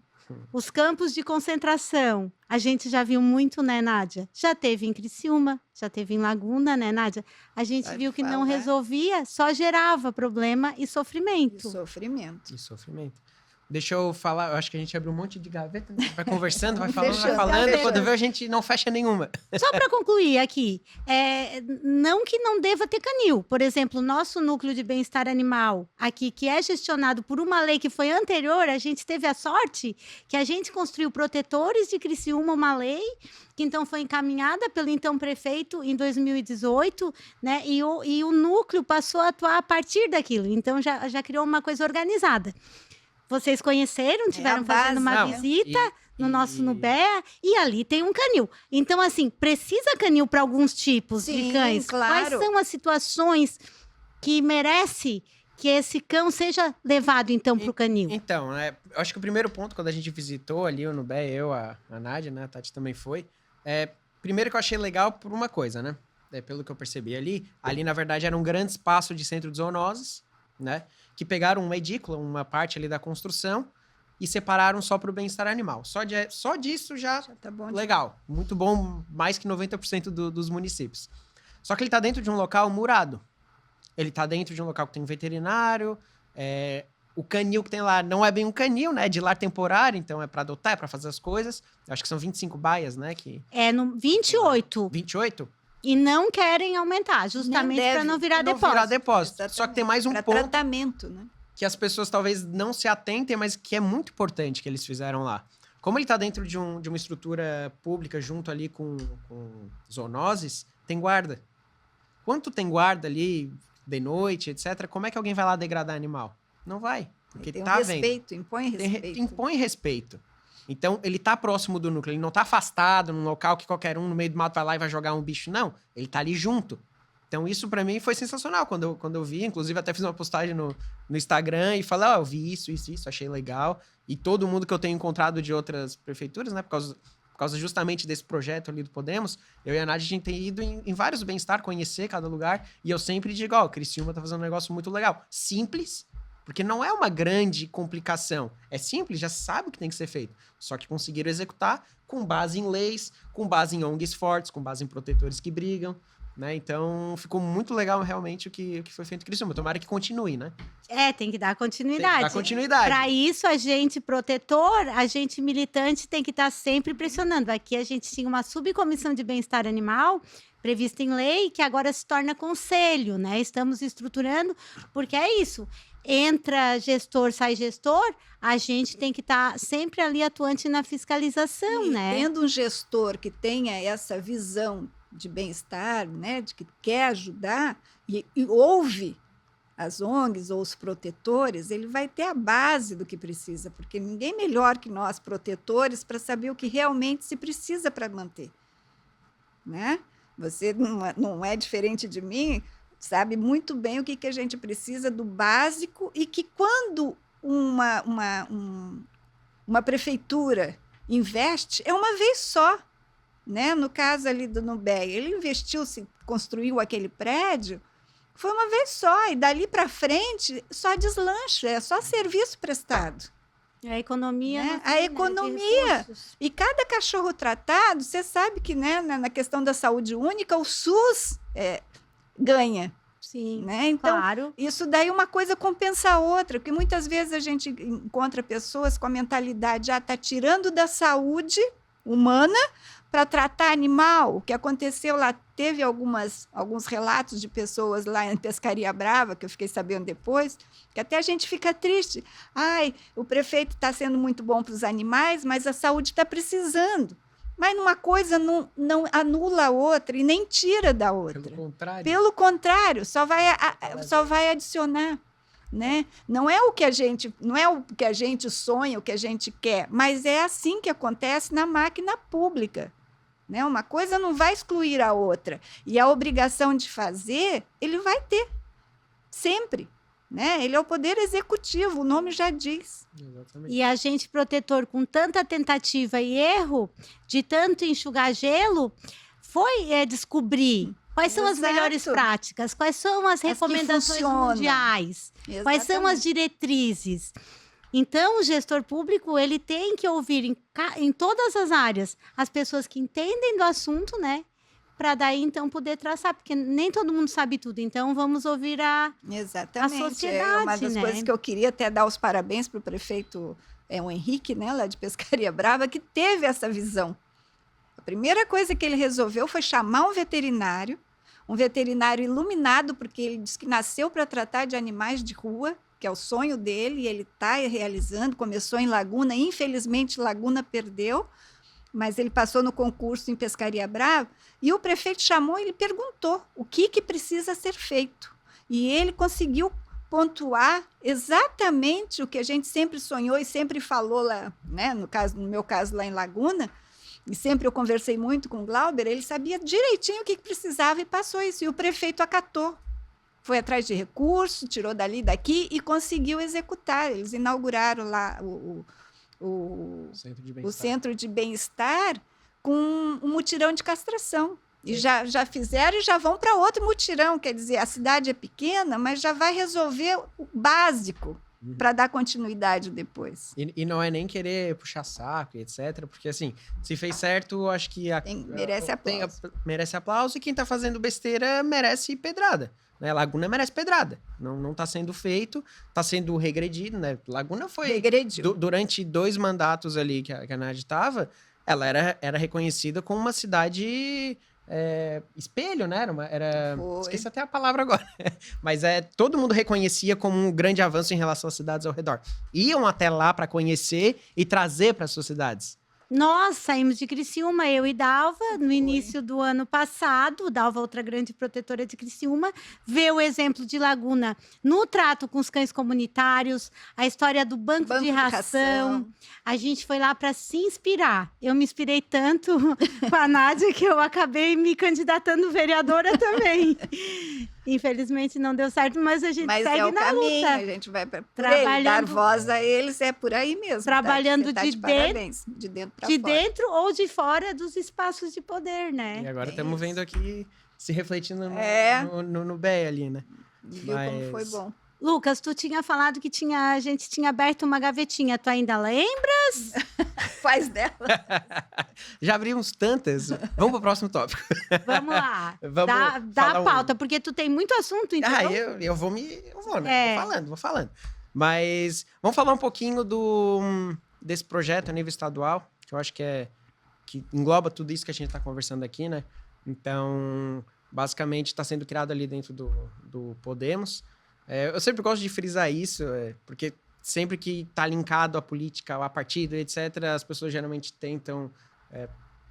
os campos de concentração, a gente já viu muito, né, Nádia? Já teve em Criciúma, já teve em Laguna, né, Nádia? A gente Pode viu que não falar. resolvia, só gerava problema e E sofrimento. sofrimento. E sofrimento. Deixa eu falar, eu acho que a gente abriu um monte de gaveta, né? Vai conversando, vai falando, Fechando, vai falando, fechando. quando vê a gente não fecha nenhuma. Só para concluir aqui, não que não deva ter canil. Por exemplo, o nosso núcleo de bem-estar animal aqui, que é gestionado por uma lei que foi anterior, a gente teve a sorte que a gente construiu protetores de Criciúma, uma lei que então foi encaminhada pelo então prefeito em 2018, né? E o núcleo passou a atuar a partir daquilo. Então já criou uma coisa organizada. Vocês conheceram, tiveram fazendo uma Não, visita no nosso Nubéa, e ali tem um canil. Então, assim, precisa canil para alguns tipos de Sim, cães. claro. Quais são as situações que merece que esse cão seja levado, então, para o canil? Então, eu acho que o primeiro ponto, quando a gente visitou ali o Nubé, eu, a Nádia, né, a Tati também foi, primeiro que eu achei legal por uma coisa, né? Pelo que eu percebi ali, na verdade, era um grande espaço de centro de zoonoses, né? Que pegaram uma edícula, uma parte ali da construção, e separaram só para o bem-estar animal. Só disso já tá bom. legal. Muito bom, mais que 90% dos municípios. Só que ele está dentro de um local murado. Ele está dentro de um local que tem um veterinário. O canil que tem lá não é bem um canil, né? É de lar temporário, então é para adotar, é para fazer as coisas. Eu acho que são 25 baias, né? É no 28. 28? E não querem aumentar, justamente para não virar Não depósito. virar depósito. Exatamente. Só que tem mais um Pra ponto tratamento, né? que as pessoas talvez não se atentem, mas que é muito importante que eles fizeram lá. Como ele está dentro de uma estrutura pública junto ali com zoonoses, tem guarda. Quando tem guarda ali, de noite, etc., como é que alguém vai lá degradar animal? Não vai, porque Tem um tá vendo. respeito, impõe respeito. Impõe respeito. Então, ele tá próximo do núcleo, ele não tá afastado num local que qualquer um no meio do mato vai lá e vai jogar um bicho, não. Ele tá ali junto. Então, isso pra mim foi sensacional quando eu vi. Inclusive, até fiz uma postagem no Instagram e falei, eu vi isso, achei legal. E todo mundo que eu tenho encontrado de outras prefeituras, né, por causa justamente desse projeto ali do Podemos, eu e a Nádia, a gente tem ido em vários bem-estar, conhecer cada lugar, e eu sempre digo, Criciúma tá fazendo um negócio muito legal. Simples, porque não é uma grande complicação. É simples, já sabe o que tem que ser feito. Só que conseguiram executar com base em leis, com base em ONGs fortes, com base em protetores que brigam, né? Então, ficou muito legal realmente o que foi feito em Criciúma. Tomara que continue, né? Tem que dar continuidade. Tem que dar continuidade. Para isso, a gente protetor, a gente militante tem que estar sempre pressionando. Aqui a gente tinha uma subcomissão de bem-estar animal prevista em lei, que agora se torna conselho, né? Estamos estruturando, porque é isso. Entra gestor, sai gestor, a gente tem que estar sempre ali atuante na fiscalização, né? Tendo um gestor que tenha essa visão de bem-estar, né, de que quer ajudar e ouve as ONGs ou os protetores, ele vai ter a base do que precisa, porque ninguém melhor que nós, protetores, para saber o que realmente se precisa para manter, né? Você não é diferente de mim, sabe muito bem o que a gente precisa do básico e que quando uma prefeitura investe, é uma vez só, né? No caso ali do Nubéia, ele investiu, construiu aquele prédio, foi uma vez só, e dali para frente só deslancha, é só serviço prestado. A economia. Né? A economia. E cada cachorro tratado, você sabe que, né, na questão da saúde única, o SUS ganha. Sim, né? Então, claro. Isso daí uma coisa compensa a outra, porque muitas vezes a gente encontra pessoas com a mentalidade, está tirando da saúde humana para tratar animal. O que aconteceu lá, teve alguns relatos de pessoas lá em Pescaria Brava, que eu fiquei sabendo depois, que até a gente fica triste. O prefeito está sendo muito bom para os animais, mas a saúde está precisando. Mas uma coisa não anula a outra e nem tira da outra. Pelo contrário. Pelo contrário, só vai adicionar. né? Não é o que a gente sonha, o que a gente quer, mas é assim que acontece na máquina pública, né? Uma coisa não vai excluir a outra, e a obrigação de fazer, ele vai ter, sempre, né? Ele é o poder executivo, o nome já diz. Exatamente. E agente protetor, com tanta tentativa e erro, de tanto enxugar gelo, foi descobrir quais são as Exato. melhores práticas, quais são as que recomendações funcionam. mundiais, quais são as Exatamente. diretrizes. Então, o gestor público, ele tem que ouvir em todas as áreas as pessoas que entendem do assunto, né? Para daí, então, poder traçar, porque nem todo mundo sabe tudo. Então, vamos ouvir Exatamente. a sociedade, é uma das né? coisas que eu queria até dar os parabéns para o prefeito o Henrique, né, lá de Pescaria Brava, que teve essa visão. A primeira coisa que ele resolveu foi chamar um veterinário iluminado, porque ele disse que nasceu para tratar de animais de rua, que é o sonho dele, e ele está realizando. Começou em Laguna, infelizmente Laguna perdeu, mas ele passou no concurso em Pescaria Brava, e o prefeito chamou e ele perguntou o que precisa ser feito. E ele conseguiu pontuar exatamente o que a gente sempre sonhou e sempre falou lá, né? No meu caso, lá em Laguna, e sempre eu conversei muito com o Glauber, ele sabia direitinho o que precisava e passou isso. E o prefeito acatou. Foi atrás de recurso, tirou dali, daqui e conseguiu executar. Eles inauguraram lá o centro de bem-estar com um mutirão de castração. E já fizeram e já vão para outro mutirão. Quer dizer, a cidade é pequena, mas já vai resolver o básico para dar continuidade depois. E não é nem querer puxar saco, etc. Porque, assim, se fez certo, eu acho que... merece aplauso. Merece aplauso, e quem tá fazendo besteira merece pedrada. Né? Laguna merece pedrada. Não tá sendo feito, tá sendo regredido, né? Laguna foi... Regrediu. Durante 2 mandatos ali que a Nádia tava, ela era reconhecida como uma cidade... espelho, né? Esqueci até a palavra agora. Mas todo mundo reconhecia como um grande avanço em relação às cidades ao redor. Iam até lá para conhecer e trazer para as suas cidades. Nós saímos de Criciúma, eu e Dalva, no início do ano passado. Dalva, outra grande protetora de Criciúma, vê o exemplo de Laguna no trato com os cães comunitários, a história do banco de ração. A gente foi lá para se inspirar. Eu me inspirei tanto com a Nádia que eu acabei me candidatando vereadora também. Infelizmente não deu certo, mas a gente segue na caminho, luta. A gente vai dar voz a eles, é por aí mesmo. Trabalhando tá de parabéns, de dentro para fora. De dentro ou de fora dos espaços de poder, né? E agora estamos vendo aqui se refletindo no BE ali, né? Viu como foi bom. Lucas, tu tinha falado que a gente tinha aberto uma gavetinha. Tu ainda lembras? Faz dela. Já abrimos tantas. Vamos pro próximo tópico. Vamos lá. Dá a pauta, porque tu tem muito assunto, então... Eu vou, né? Vou falando. Mas vamos falar um pouquinho desse projeto a nível estadual, que eu acho que engloba tudo isso que a gente está conversando aqui, né? Então, basicamente, está sendo criado ali dentro do Podemos. Eu sempre gosto de frisar isso, porque sempre que está linkado à política, a partido, etc., as pessoas geralmente tentam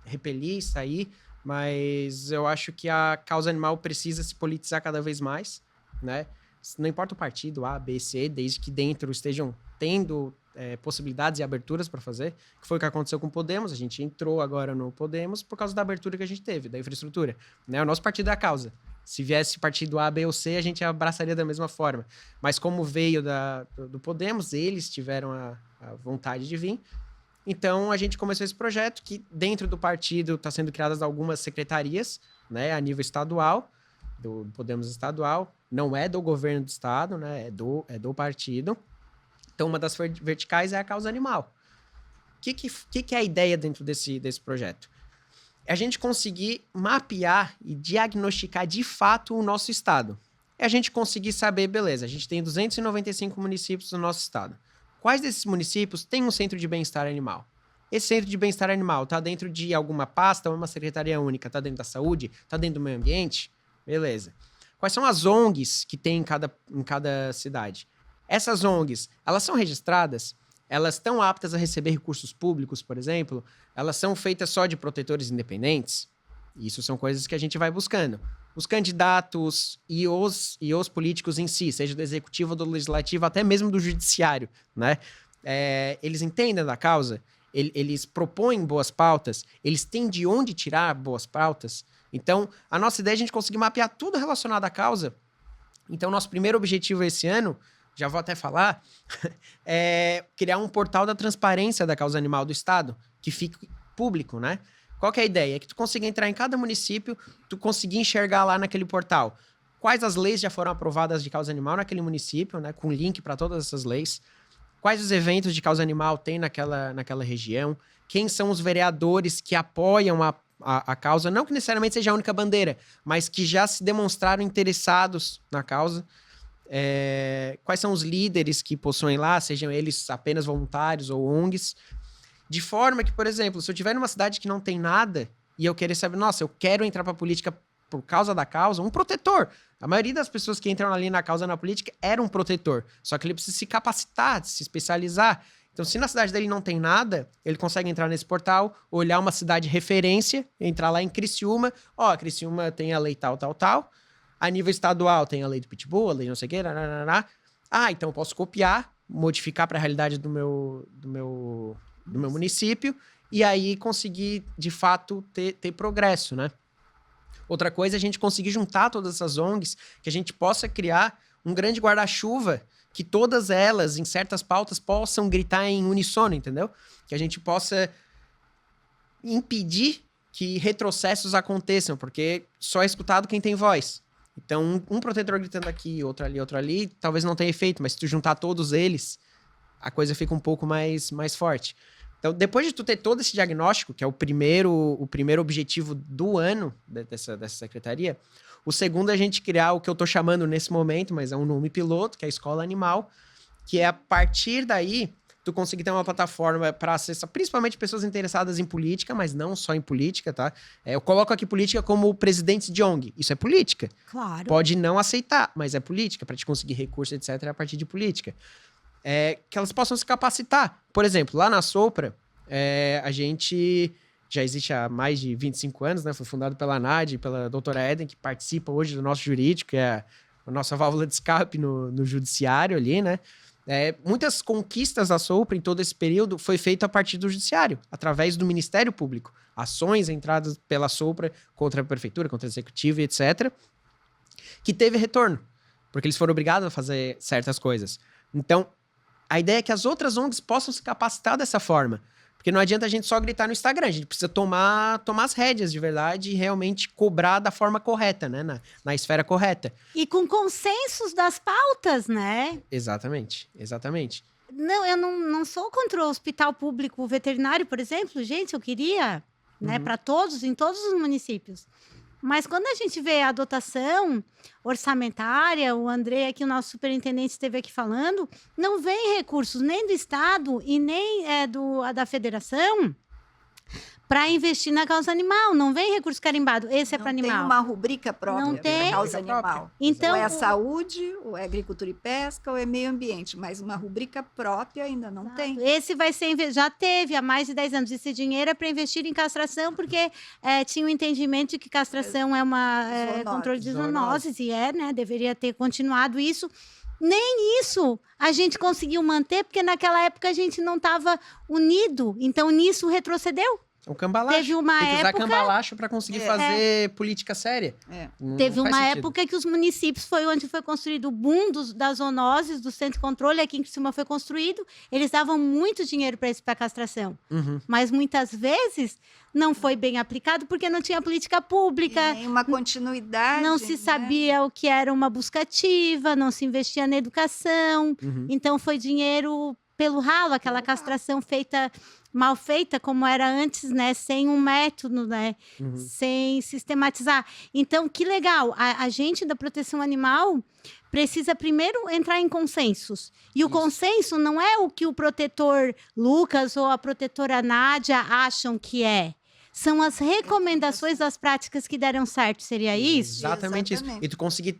repelir, sair, mas eu acho que a causa animal precisa se politizar cada vez mais, né? Não importa o partido A, B, C, desde que dentro estejam tendo possibilidades e aberturas para fazer, que foi o que aconteceu com o Podemos. A gente entrou agora no Podemos por causa da abertura que a gente teve, da infraestrutura, né? O nosso partido é a causa. Se viesse partido A, B ou C, a gente abraçaria da mesma forma. Mas como veio do Podemos, eles tiveram a vontade de vir. Então, a gente começou esse projeto que, dentro do partido, está sendo criadas algumas secretarias, né, a nível estadual, do Podemos estadual. Não é do governo do estado, né, é do partido. Então, uma das verticais é a causa animal. O que é a ideia dentro desse projeto? É a gente conseguir mapear e diagnosticar de fato o nosso estado. É a gente conseguir saber, beleza, a gente tem 295 municípios no nosso estado. Quais desses municípios têm um centro de bem-estar animal? Esse centro de bem-estar animal está dentro de alguma pasta ou uma secretaria única? Está dentro da saúde? Está dentro do meio ambiente? Beleza. Quais são as ONGs que tem em cada cidade? Essas ONGs, elas são registradas? Elas estão aptas a receber recursos públicos, por exemplo? Elas são feitas só de protetores independentes? Isso são coisas que a gente vai buscando. os candidatos e os políticos em si, seja do executivo, do legislativo, até mesmo do judiciário, né? Eles entendem da causa, eles propõem boas pautas, eles têm de onde tirar boas pautas. Então, a nossa ideia é a gente conseguir mapear tudo relacionado à causa. Então, nosso primeiro objetivo esse ano, já vou até falar, é criar um portal da transparência da causa animal do Estado, que fique público, né? Qual que é a ideia? É que tu consiga entrar em cada município, tu conseguir enxergar lá naquele portal quais as leis já foram aprovadas de causa animal naquele município, né? Com link para todas essas leis. Quais os eventos de causa animal tem naquela região. Quem são os vereadores que apoiam a causa. Não que necessariamente seja a única bandeira, mas que já se demonstraram interessados na causa. Quais são os líderes que possuem lá, sejam eles apenas voluntários ou ONGs. De forma que, por exemplo, se eu estiver numa cidade que não tem nada e eu querer saber, nossa, eu quero entrar para a política por causa da causa, um protetor. A maioria das pessoas que entram ali na causa na política era um protetor. Só que ele precisa se capacitar, se especializar. Então, se na cidade dele não tem nada, ele consegue entrar nesse portal, olhar uma cidade referência, entrar lá em Criciúma. Ó, Criciúma tem a lei tal, tal, tal. A nível estadual tem a lei do Pitbull, a lei não sei o quê. Ah, então eu posso copiar, modificar para a realidade do meu município e aí conseguir, de fato, ter progresso, né? Outra coisa é a gente conseguir juntar todas essas ONGs, que a gente possa criar um grande guarda-chuva, que todas elas, em certas pautas, possam gritar em uníssono, entendeu? Que a gente possa impedir que retrocessos aconteçam, porque só é escutado quem tem voz. Então, um protetor gritando aqui, outro ali, talvez não tenha efeito, mas se tu juntar todos eles, a coisa fica um pouco mais forte. Então, depois de tu ter todo esse diagnóstico, que é o primeiro objetivo do ano dessa secretaria, o segundo é a gente criar o que eu tô chamando nesse momento, mas é um nome piloto, que é a Escola Animal, que é a partir daí tu conseguir ter uma plataforma para acessar, principalmente pessoas interessadas em política, mas não só em política, tá? Eu coloco aqui política como presidentes de ONG. Isso é política. Claro. Pode não aceitar, mas é política. Para te conseguir recurso, etc., é a partir de política. Que elas possam se capacitar. Por exemplo, lá na Sopra, a gente já existe há mais de 25 anos, né? Foi fundado pela Nádia, pela doutora Eden, que participa hoje do nosso jurídico, que é a nossa válvula de escape no judiciário ali, né? Muitas conquistas da Sopra em todo esse período foi feito a partir do judiciário, através do Ministério Público. Ações entradas pela Sopra contra a prefeitura, contra o executivo, etc., que teve retorno, porque eles foram obrigados a fazer certas coisas. Então, a ideia é que as outras ONGs possam se capacitar dessa forma. Porque não adianta a gente só gritar no Instagram, a gente precisa tomar as rédeas de verdade e realmente cobrar da forma correta, né? Na esfera correta. E com consensos das pautas, né? Exatamente. Não, eu não sou contra o hospital público veterinário, por exemplo. Gente, eu queria, né, para todos, em todos os municípios. Mas quando a gente vê a dotação orçamentária, o André aqui, o nosso superintendente, esteve aqui falando, não vem recursos nem do Estado e nem da federação para investir na causa animal. Não vem recurso carimbado. Esse é para animal. Não tem uma rubrica própria Não tem. para causa animal. Então, ou é saúde, ou é agricultura e pesca, ou é meio ambiente. Mas uma rubrica própria ainda não tem. Esse vai ser, já teve há mais de 10 anos. Esse dinheiro é para investir em castração, porque tinha um entendimento de que castração é controle de zoonoses. E né? Deveria ter continuado isso. Nem isso a gente conseguiu manter, porque naquela época a gente não estava unido. Então, nisso retrocedeu. É um cambalacho. Teve uma Tem que usar época... cambalacho para conseguir fazer política séria. Teve uma sentido. época que os municípios foi onde foi construído o boom das zoonoses, do centro de controle, aqui em Criciúma foi construído. Eles davam muito dinheiro para castração. Uhum. Mas muitas vezes não foi bem aplicado porque não tinha política pública. E uma continuidade. Não se sabia o que era uma busca ativa, não se investia na educação. Uhum. Então foi dinheiro pelo ralo, aquela castração mal feita, como era antes, né? Sem um método, né? Uhum. Sem sistematizar. Então, que legal. A gente da proteção animal precisa primeiro entrar em consensos. E o consenso não é o que o protetor Lucas ou a protetora Nádia acham que é. São as recomendações das práticas que deram certo. Seria isso? Exatamente isso. E tu conseguir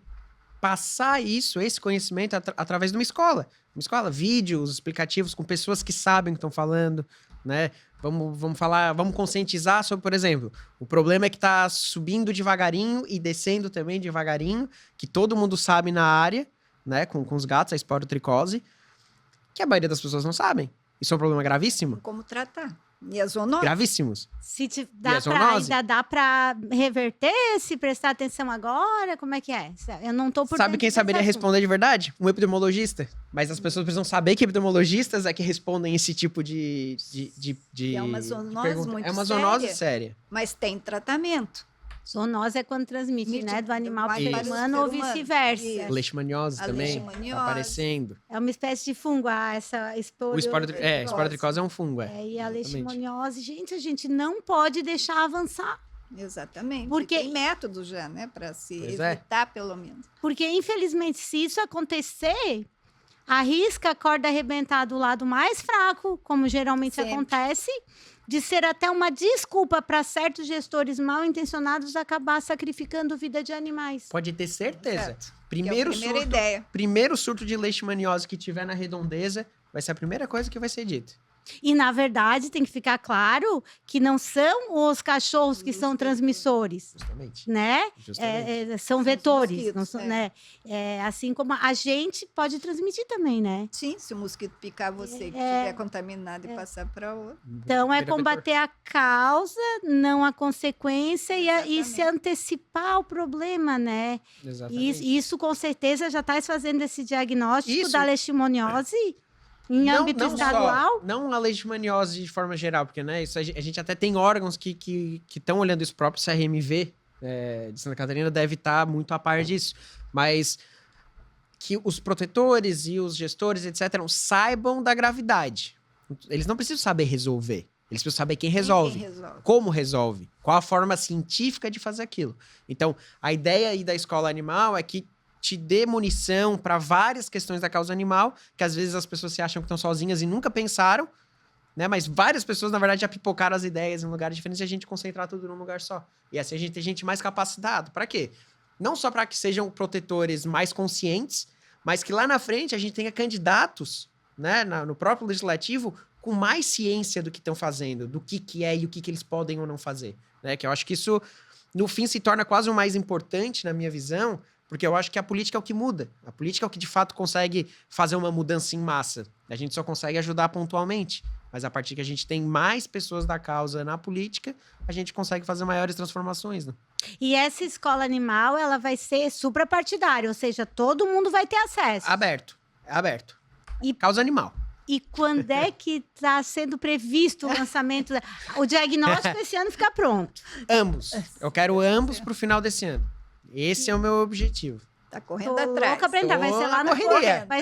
passar esse conhecimento através de uma escola. Vídeos explicativos com pessoas que sabem o que estão falando, né? Vamos conscientizar sobre, por exemplo, o problema é que tá subindo devagarinho e descendo também devagarinho, que todo mundo sabe na área, né? Com os gatos, a esporotricose, que a maioria das pessoas não sabem. Isso é um problema gravíssimo. Como tratar? E a zoonose? Gravíssimos. Ainda dá para reverter, se prestar atenção agora? Como é que é? Eu não tô por Sabe quem saberia responder de verdade? Um epidemiologista. Mas as pessoas precisam saber que epidemiologistas é que respondem esse tipo de É uma zoonose muito É uma zoonose séria. Mas tem tratamento. Zoonose é quando transmite, né? Do animal para o Isso. ser humano ou vice-versa. Leishmaniose também tá aparecendo. É uma espécie de fungo, essa esporotricose é um fungo, e a leishmaniose, gente, a gente não pode deixar avançar. Exatamente. Porque tem método já, né? Para se evitar, pelo menos. Porque, infelizmente, se isso acontecer, arrisca a corda arrebentar do lado mais fraco, como geralmente acontece, de ser até uma desculpa para certos gestores mal intencionados acabar sacrificando vida de animais. Pode ter certeza. Exato. Primeiro surto de leishmaniose que tiver na redondeza, vai ser a primeira coisa que vai ser dita. E, na verdade, tem que ficar claro que não são os cachorros que são transmissores. Justamente. Né? São vetores. Mosquitos, não são, né? Assim como a gente pode transmitir também, né? Sim, se o mosquito picar você que estiver contaminado e passar para outro. Então, é combater a causa, não a consequência e se antecipar ao problema, né? Exatamente. Isso, com certeza, já está fazendo esse diagnóstico da leishmaniose em âmbito estadual? Não a leishmaniose de forma geral, porque né, isso a gente até tem órgãos que estão olhando isso, próprio CRMV de Santa Catarina deve estar muito a par disso, mas que os protetores e os gestores, etc., saibam da gravidade. Eles não precisam saber resolver, eles precisam saber quem resolve, como resolve, qual a forma científica de fazer aquilo. Então, a ideia aí da escola animal é que te dê munição para várias questões da causa animal, que às vezes as pessoas se acham que estão sozinhas e nunca pensaram, né? Mas várias pessoas, na verdade, já pipocaram as ideias em lugares diferentes e a gente concentrar tudo num lugar só. E assim a gente tem gente mais capacitada. Para quê? Não só para que sejam protetores mais conscientes, mas que lá na frente a gente tenha candidatos, né, no próprio legislativo com mais ciência do que estão fazendo, do que é e o que eles podem ou não fazer. Né? Que eu acho que isso, no fim, se torna quase o mais importante, na minha visão, porque eu acho que a política é o que muda. A política é o que, de fato, consegue fazer uma mudança em massa. A gente só consegue ajudar pontualmente. Mas a partir que a gente tem mais pessoas da causa na política, a gente consegue fazer maiores transformações. Né? E essa escola animal, ela vai ser suprapartidária, ou seja, todo mundo vai ter acesso. Aberto. Causa animal. E quando é que está sendo previsto o lançamento? O diagnóstico esse ano fica pronto. Ambos. Eu quero ambos para o final desse ano. Esse é o meu objetivo. Tá correndo atrás. Louca pra entrar. Vai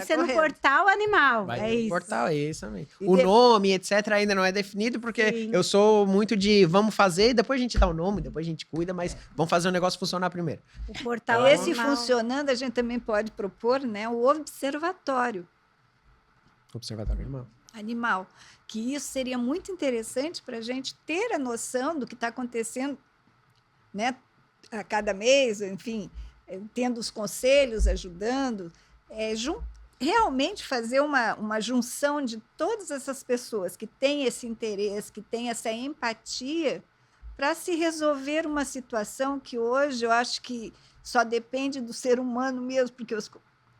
ser lá no portal animal. Vai no portal, é isso também. O nome, etc, ainda não é definido, porque eu sou muito de vamos fazer, depois a gente dá o nome, depois a gente cuida, mas vamos fazer o negócio funcionar primeiro. O portal esse animal. Funcionando, a gente também pode propor, né, o observatório. Observatório animal. Que isso seria muito interessante para a gente ter a noção do que está acontecendo, né, a cada mês, enfim, tendo os conselhos ajudando, realmente fazer uma junção de todas essas pessoas que têm esse interesse, que têm essa empatia, para se resolver uma situação que hoje eu acho que só depende do ser humano mesmo,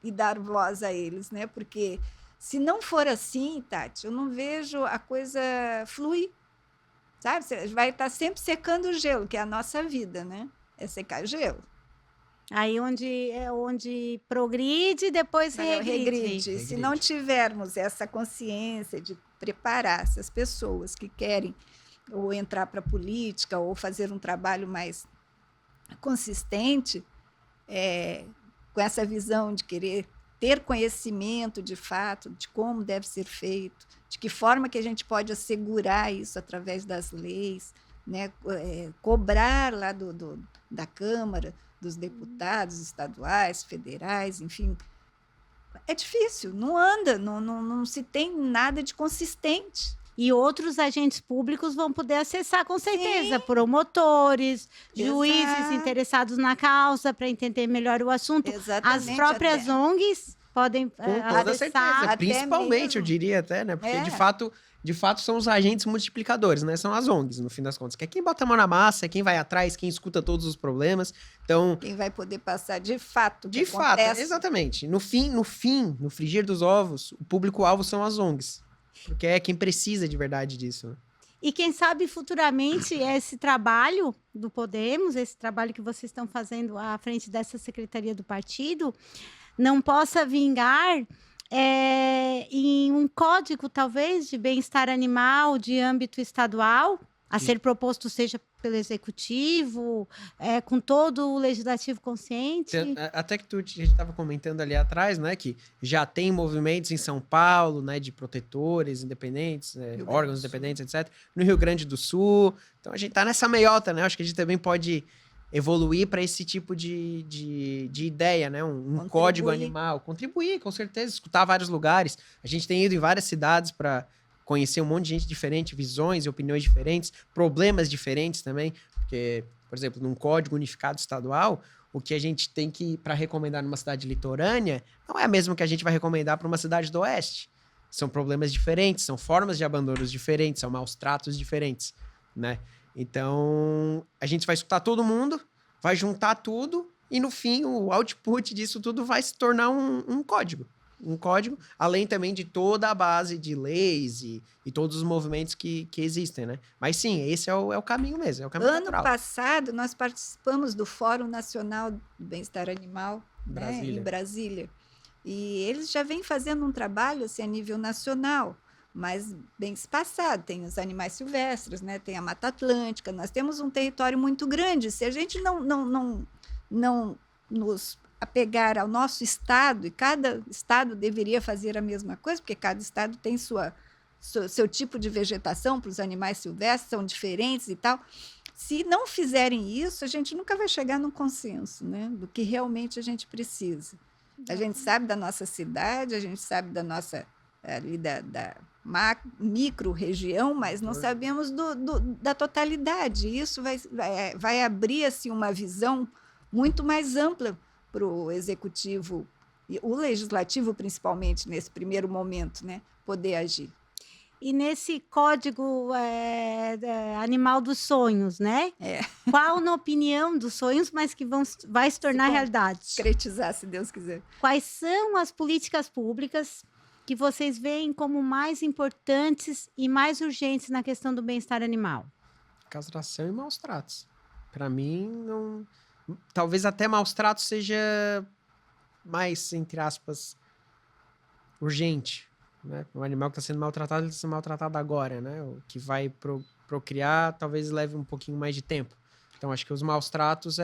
e dar voz a eles, né? Porque se não for assim, Tati, eu não vejo a coisa fluir, sabe? Você vai estar sempre secando o gelo, que é a nossa vida, né? É secar gelo. Aí onde progride, depois regride. Se não tivermos essa consciência de preparar essas pessoas que querem ou entrar para a política ou fazer um trabalho mais consistente, com essa visão de querer ter conhecimento de fato de como deve ser feito, de que forma que a gente pode assegurar isso através das leis, né? Cobrar lá da Câmara, dos deputados estaduais, federais, enfim. É difícil, não anda, não se tem nada de consistente. E outros agentes públicos vão poder acessar, com certeza, promotores, juízes interessados na causa, para entender melhor o assunto. Exatamente, as próprias ONGs podem com toda acessar. certeza, principalmente, eu diria até, né? Porque, de fato, de fato, são os agentes multiplicadores, né? São as ONGs, no fim das contas. Que é quem bota a mão na massa, é quem vai atrás, quem escuta todos os problemas. Então, Quem vai poder passar de fato o que de fato, acontece. exatamente. No frigir dos ovos, o público-alvo são as ONGs. Porque é quem precisa de verdade disso, né? E quem sabe futuramente esse trabalho do Podemos, esse trabalho que vocês estão fazendo à frente dessa secretaria do partido, não possa vingar em um código, talvez, de bem-estar animal de âmbito estadual, a ser proposto seja pelo executivo, com todo o legislativo consciente. Até que a gente estava comentando ali atrás, né, que já tem movimentos em São Paulo, né, de protetores independentes, órgãos independentes, etc. No Rio Grande do Sul. Então a gente tá nessa meiota, né? Acho que a gente também pode evoluir para esse tipo de ideia, né? Um código animal. Contribuir, com certeza. Escutar vários lugares. A gente tem ido em várias cidades para conhecer um monte de gente diferente, visões e opiniões diferentes, problemas diferentes também. Porque, por exemplo, num código unificado estadual, o que a gente tem para recomendar numa cidade litorânea não é a mesma que a gente vai recomendar para uma cidade do oeste. São problemas diferentes, são formas de abandonos diferentes, são maus tratos diferentes, né? Então, a gente vai escutar todo mundo, vai juntar tudo e, no fim, o output disso tudo vai se tornar um código. Um código, além também de toda a base de leis e todos os movimentos que existem, né? Mas sim, esse é o caminho mesmo, é o caminho natural. Ano passado, nós participamos do Fórum Nacional do Bem-Estar Animal, né, em Brasília. E eles já vêm fazendo um trabalho assim, a nível nacional, mas bem espaçado. Tem os animais silvestres, né? Tem a Mata Atlântica, nós temos um território muito grande. Se a gente não nos apegar ao nosso estado, e cada estado deveria fazer a mesma coisa, porque cada estado tem seu tipo de vegetação para os animais silvestres, são diferentes e tal. Se não fizerem isso, a gente nunca vai chegar num consenso, né, do que realmente a gente precisa. A gente sabe da nossa cidade, a gente sabe da nossa ali da micro-região, mas não sabemos da totalidade. Isso vai abrir assim, uma visão muito mais ampla para o executivo, e o legislativo principalmente, nesse primeiro momento, né, poder agir. E nesse código animal dos sonhos, né? Qual, na opinião, dos sonhos, mas que vai se tornar realidade? Concretizar, se Deus quiser. Quais são as políticas públicas que vocês veem como mais importantes e mais urgentes na questão do bem-estar animal? Castração e maus tratos. Para mim, não... Talvez até maus tratos seja mais, entre aspas, urgente. Né? Um animal que está sendo maltratado, ele está sendo maltratado agora, né? O que vai procriar talvez leve um pouquinho mais de tempo. Então, acho que os maus tratos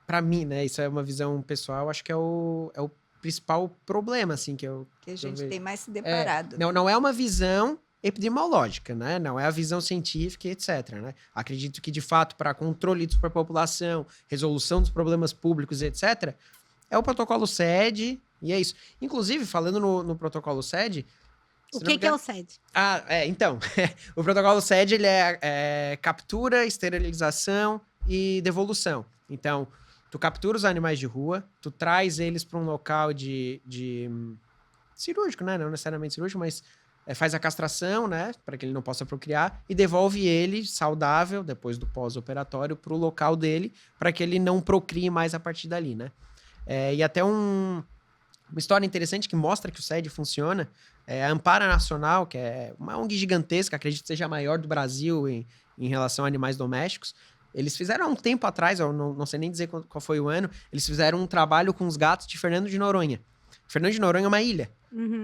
para mim, né? Isso é uma visão pessoal, acho que é o principal problema, assim, que a gente tem mais se deparado. Não é uma visão epidemiológica, né? Não é a visão científica, etc. Né? Acredito que, de fato, para controle de superpopulação, resolução dos problemas públicos, etc., é o protocolo SED, e é isso. Inclusive, falando no protocolo SED... O que é o SED? Então, o protocolo SED, ele é captura, esterilização e devolução. Então, tu captura os animais de rua, tu traz eles para um local de cirúrgico, né? Não necessariamente cirúrgico, mas faz a castração, né? Para que ele não possa procriar, e devolve ele saudável, depois do pós-operatório, para o local dele, para que ele não procrie mais a partir dali, né? E até uma história interessante que mostra que o SED funciona é a Ampara Nacional, que é uma ONG gigantesca, acredito que seja a maior do Brasil em relação a animais domésticos. Eles fizeram há um tempo atrás, eu não sei nem dizer qual foi o ano, eles fizeram um trabalho com os gatos de Fernando de Noronha. Fernando de Noronha é uma ilha,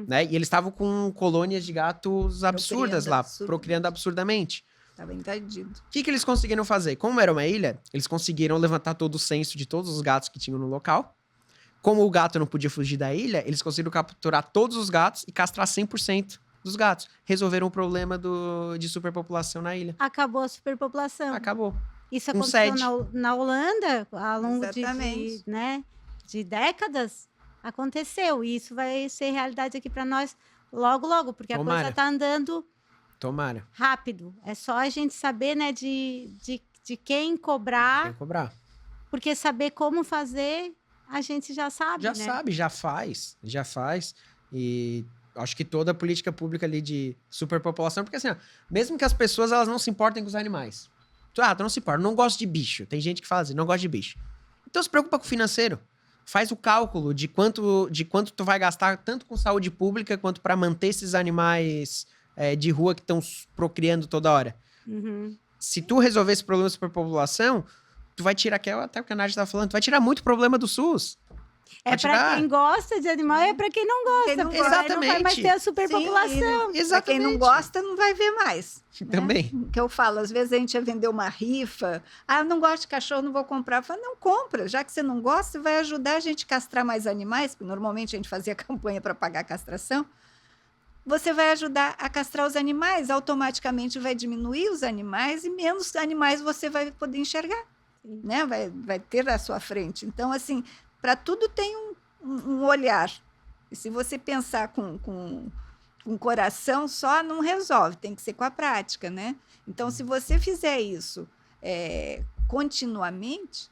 né? E eles estavam com colônias de gatos absurdas lá, procriando absurdamente. Estava invadido. O que eles conseguiram fazer? Como era uma ilha, eles conseguiram levantar todo o censo de todos os gatos que tinham no local. Como o gato não podia fugir da ilha, eles conseguiram capturar todos os gatos e castrar 100% dos gatos. Resolveram o problema de superpopulação na ilha. Acabou a superpopulação. Acabou. Isso aconteceu na Holanda, ao longo de décadas. Aconteceu. E isso vai ser realidade aqui para nós logo, logo. Porque a coisa está andando rápido. É só a gente saber, né, de quem cobrar. Quem cobrar. Porque saber como fazer, a gente já sabe, já faz. E acho que toda a política pública ali de superpopulação, porque assim, ó, mesmo que as pessoas elas não se importem com os animais. Tu não se importa, não gosto de bicho. Tem gente que fala assim, não gosta de bicho. Então se preocupa com o financeiro. Faz o cálculo de quanto tu vai gastar tanto com saúde pública quanto para manter esses animais de rua que estão procriando toda hora. Uhum. Se tu resolver esse problema de superpopulação, tu vai tirar, até o que a Nádia estava falando, tu vai tirar muito problema do SUS. É para quem gosta de animal e é para quem não gosta. Quem não Porque daí não vai mais ter a superpopulação. Para quem não gosta, não vai ver mais. Também. Né? Que eu falo, às vezes a gente ia vender uma rifa. Eu não gosto de cachorro, não vou comprar. Eu falo, não compra. Já que você não gosta, vai ajudar a gente a castrar mais animais, porque normalmente a gente fazia campanha para pagar a castração. Você vai ajudar a castrar os animais, automaticamente vai diminuir os animais e menos animais você vai poder enxergar. Né? Vai ter à sua frente. Então, assim, para tudo tem um olhar. E se você pensar com coração só, não resolve, tem que ser com a prática, né? Então, se você fizer isso continuamente,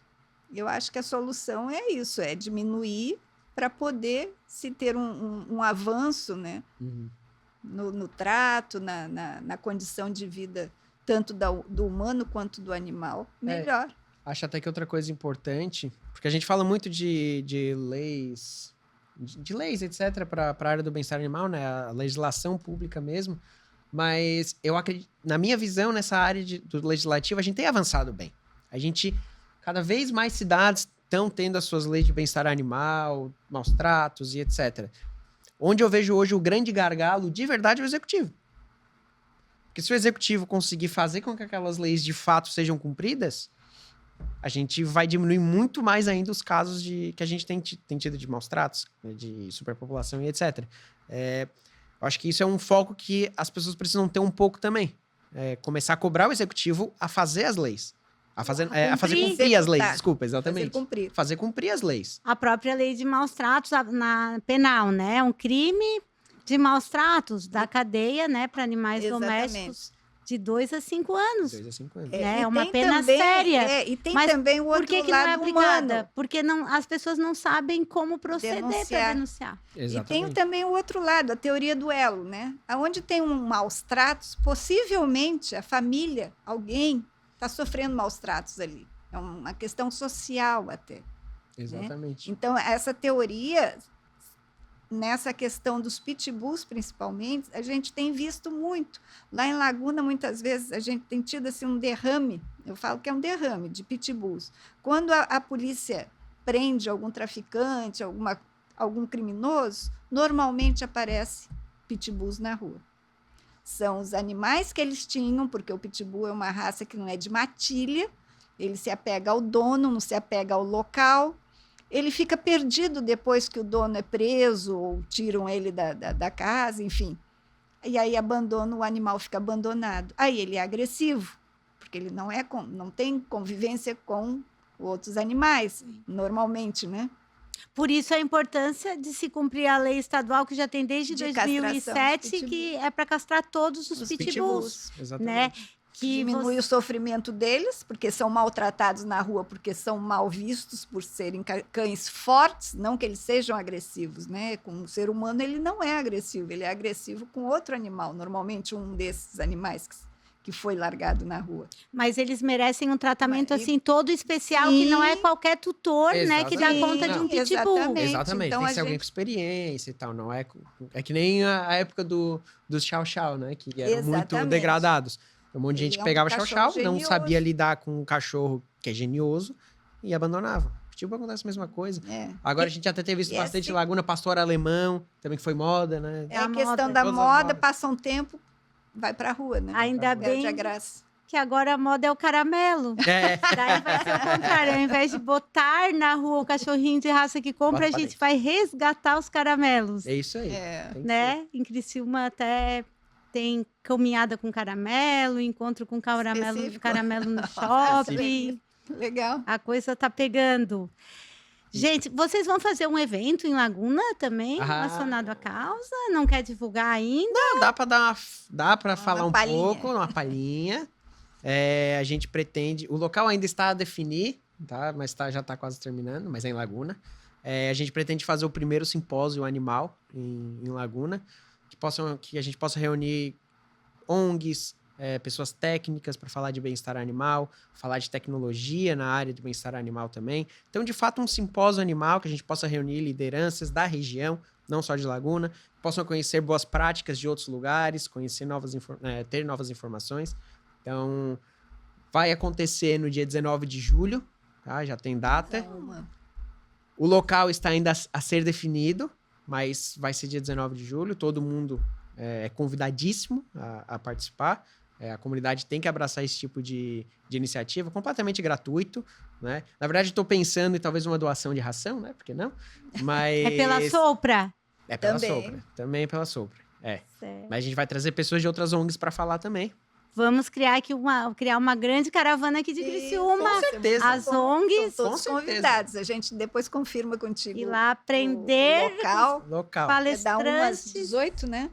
eu acho que a solução é isso, é diminuir para poder se ter um avanço, né? Uhum. No trato, na condição de vida, tanto do humano quanto do animal, melhor. Acho até que outra coisa importante, porque a gente fala muito de leis, de leis, etc., para a área do bem-estar animal, né? A legislação pública mesmo. Mas eu acredito, na minha visão, nessa área do legislativo, a gente tem avançado bem. Cada vez mais cidades estão tendo as suas leis de bem-estar animal, maus tratos e etc. Onde eu vejo hoje o grande gargalo, de verdade, é o executivo. Porque se o executivo conseguir fazer com que aquelas leis de fato sejam cumpridas, a gente vai diminuir muito mais ainda os casos que a gente tem tido de maus tratos, de superpopulação e etc. Eu acho que isso é um foco que as pessoas precisam ter um pouco também. Começar a cobrar o executivo a fazer as leis. A fazer cumprir as leis, desculpa, exatamente. Fazer cumprir as leis. A própria lei de maus tratos na penal, né? Um crime de maus tratos da cadeia, né, para animais domésticos de 2 a 5 anos. 2 a 5 anos. É uma pena séria. E tem também o outro por que lado não é aplicada? humano. Porque as pessoas não sabem como proceder para denunciar. Exatamente. E tem também o outro lado, a teoria do elo, né? Onde tem maus tratos, possivelmente a família, alguém, está sofrendo maus tratos ali. É uma questão social até. Exatamente. Né? Então, essa teoria, nessa questão dos pitbulls, principalmente, a gente tem visto muito. Lá em Laguna, muitas vezes, a gente tem tido assim, um derrame, eu falo que é um derrame de pitbulls. Quando a polícia prende algum traficante, algum criminoso, normalmente aparece pitbulls na rua. São os animais que eles tinham, porque o pitbull é uma raça que não é de matilha, ele se apega ao dono, não se apega ao local, ele fica perdido depois que o dono é preso ou tiram ele da casa, enfim. E aí o animal fica abandonado. Aí ele é agressivo, porque ele não tem convivência com outros animais, normalmente, né? Por isso a importância de se cumprir a lei estadual que já tem desde 2007, que é para castrar todos os pitbulls. Né? Que diminui o sofrimento deles, porque são maltratados na rua, porque são mal vistos por serem cães fortes, não que eles sejam agressivos, né? Com o ser humano ele não é agressivo, ele é agressivo com outro animal, normalmente um desses animais que foi largado na rua. Mas eles merecem um tratamento assim todo especial, que não é qualquer tutor, né, que dá conta de um pitbull. Exatamente, então, tem que ser alguém com experiência e tal, não é que nem a época dos chow-chow, né, que eram muito degradados. Um monte de gente que pegava chow-chow, não sabia lidar com um cachorro que é genioso e abandonava. Pitbull acontece a mesma coisa. Agora a gente até teve visto bastante Laguna, pastor alemão, também que foi moda, né? É a questão da moda, passa um tempo, vai pra rua, né? Ainda bem a graça. Que agora a moda é o caramelo. Daí vai ser o contrário. Ao invés de botar na rua o cachorrinho de raça que compra, a gente vai resgatar os caramelos. É isso aí. Né? Em Criciúma até tem caminhada com caramelo, encontro com caramelo no shopping. Legal. A coisa tá pegando. Gente, vocês vão fazer um evento em Laguna também, relacionado à causa? Não quer divulgar ainda? Não, dá para falar um pouco, uma palhinha. A gente pretende... O local ainda está a definir, tá? Mas já está quase terminando, mas é em Laguna. A gente pretende fazer o primeiro simpósio animal em Laguna. que a gente possa reunir ONGs, pessoas técnicas para falar de bem-estar animal, falar de tecnologia na área de bem-estar animal também. Então, de fato, um simpósio animal que a gente possa reunir lideranças da região, não só de Laguna, possam conhecer boas práticas de outros lugares, conhecer ter novas informações. Então, vai acontecer no dia 19 de julho, tá? Já tem data. O local está ainda a ser definido, mas vai ser dia 19 de julho. Todo mundo é convidadíssimo a participar. A comunidade tem que abraçar esse tipo de iniciativa, completamente gratuito, né? Na verdade, estou pensando em talvez uma doação de ração, né? Por que não? Mas... É pela Sopra? É pela Também. Sopra. Também pela Sopra. Certo. Mas a gente vai trazer pessoas de outras ONGs para falar também. Vamos criar aqui uma grande caravana aqui de Criciúma. Com certeza. As ONGs. São todos Com certeza. convidados. A gente depois confirma contigo. Ir lá aprender. O local. Local. Dá umas Palestrantes. 18, né?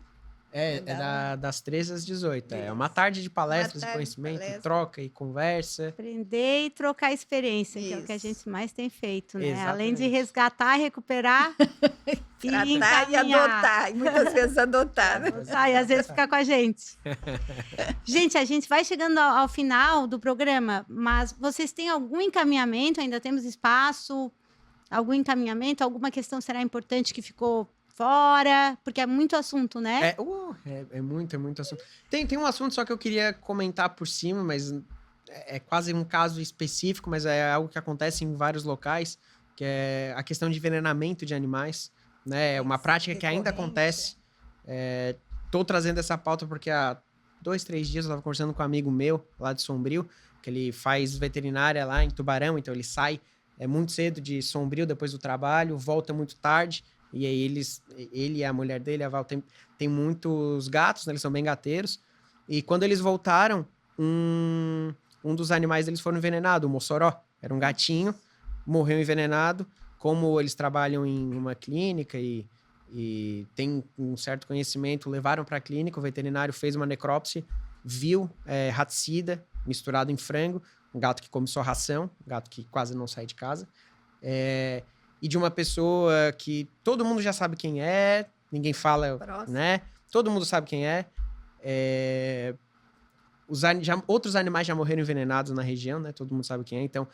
Das 13 às 18. É uma tarde de palestras Uma e tarde de conhecimento, palestra. troca e conversa. Aprender e trocar experiência, que é o que a Isso. gente mais tem feito, né? Exatamente. Além de resgatar, recuperar e Tratar e encaminhar. adotar. E muitas vezes adotar, né? E às vezes ficar com a gente. Gente, a gente vai chegando ao final do programa, mas vocês têm algum encaminhamento? Ainda temos espaço? Algum encaminhamento? Alguma questão será importante que ficou fora? Porque é muito assunto, né? É muito assunto. Tem um assunto só que eu queria comentar por cima, mas é quase um caso específico, mas é algo que acontece em vários locais, que é a questão de envenenamento de animais, né? É uma prática que ainda Recorrente. acontece. Tô trazendo essa pauta porque há 2, 3 dias eu estava conversando com um amigo meu, lá de Sombrio, que ele faz veterinária lá em Tubarão, então ele sai muito cedo de Sombrio depois do trabalho, volta muito tarde, e aí ele e a mulher dele, a Val, tem muitos gatos, né? Eles são bem gateiros, e quando eles voltaram, um dos animais deles foram envenenados, o Mossoró, era um gatinho, morreu envenenado. Como eles trabalham em uma clínica e tem um certo conhecimento, levaram para a clínica, o veterinário fez uma necrópsia, viu raticida misturado em frango, um gato que come só ração, um gato que quase não sai de casa, e de uma pessoa que todo mundo já sabe quem é, ninguém fala, Próximo. né? Todo mundo sabe quem é. Outros animais já morreram envenenados na região, né? Todo mundo sabe quem é, então...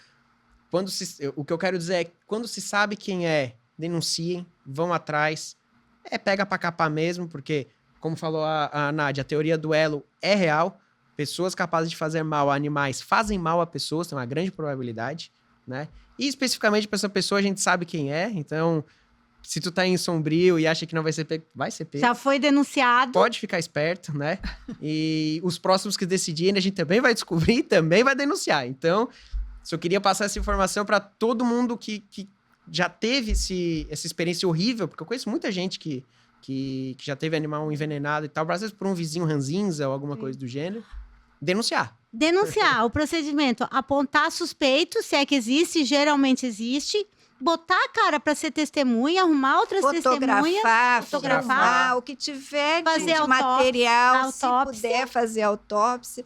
O que eu quero dizer é que quando se sabe quem é, denunciem, vão atrás, pega pra capar mesmo, porque, como falou a Nádia, a teoria do elo é real, pessoas capazes de fazer mal a animais fazem mal a pessoas, tem uma grande probabilidade, né? E especificamente pra essa pessoa a gente sabe quem é, então, se tu tá em Sombrio e acha que não vai ser pego, vai ser pego. Já foi denunciado. Pode ficar esperto, né? E os próximos que decidirem a gente também vai descobrir, também vai denunciar, então... Só queria passar essa informação para todo mundo que já teve essa experiência horrível, porque eu conheço muita gente que já teve animal envenenado e tal, às vezes por um vizinho ranzinza ou alguma coisa do gênero, denunciar. Denunciar o procedimento, apontar suspeito, se é que existe, geralmente existe, botar a cara para ser testemunha, arrumar outras testemunhas, fotografar, o que tiver fazer de material, se autópsia. puder fazer autópsia.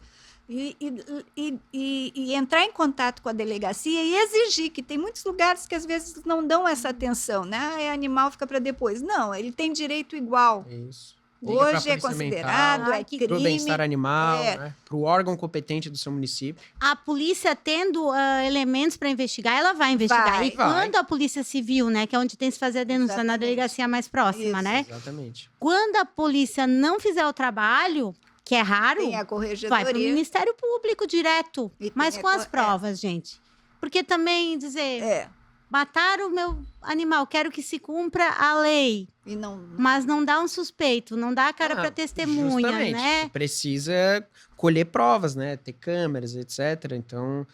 E entrar em contato com a delegacia e exigir, que tem muitos lugares que às vezes não dão essa atenção, né? Animal fica para depois. Não, ele tem direito igual. Isso. Hoje é considerado, é Pro crime. bem-estar animal, né? Pro órgão competente do seu município. A polícia tendo elementos para investigar, ela vai investigar. Vai. E quando a polícia civil, né, que é onde tem que se fazer a denúncia, na Exatamente. delegacia mais próxima, Isso. né? Exatamente. Quando a polícia não fizer o trabalho, que é raro, Tem a vai para o corregedoria. Ministério Público direto. E tem Mas a com as co- provas, gente. Porque também dizer, mataram o meu animal, quero que se cumpra a lei. E não, Mas não dá um suspeito, não dá a cara para testemunha, Justamente. né? Tu precisa colher provas, né? Ter câmeras, etc. Então,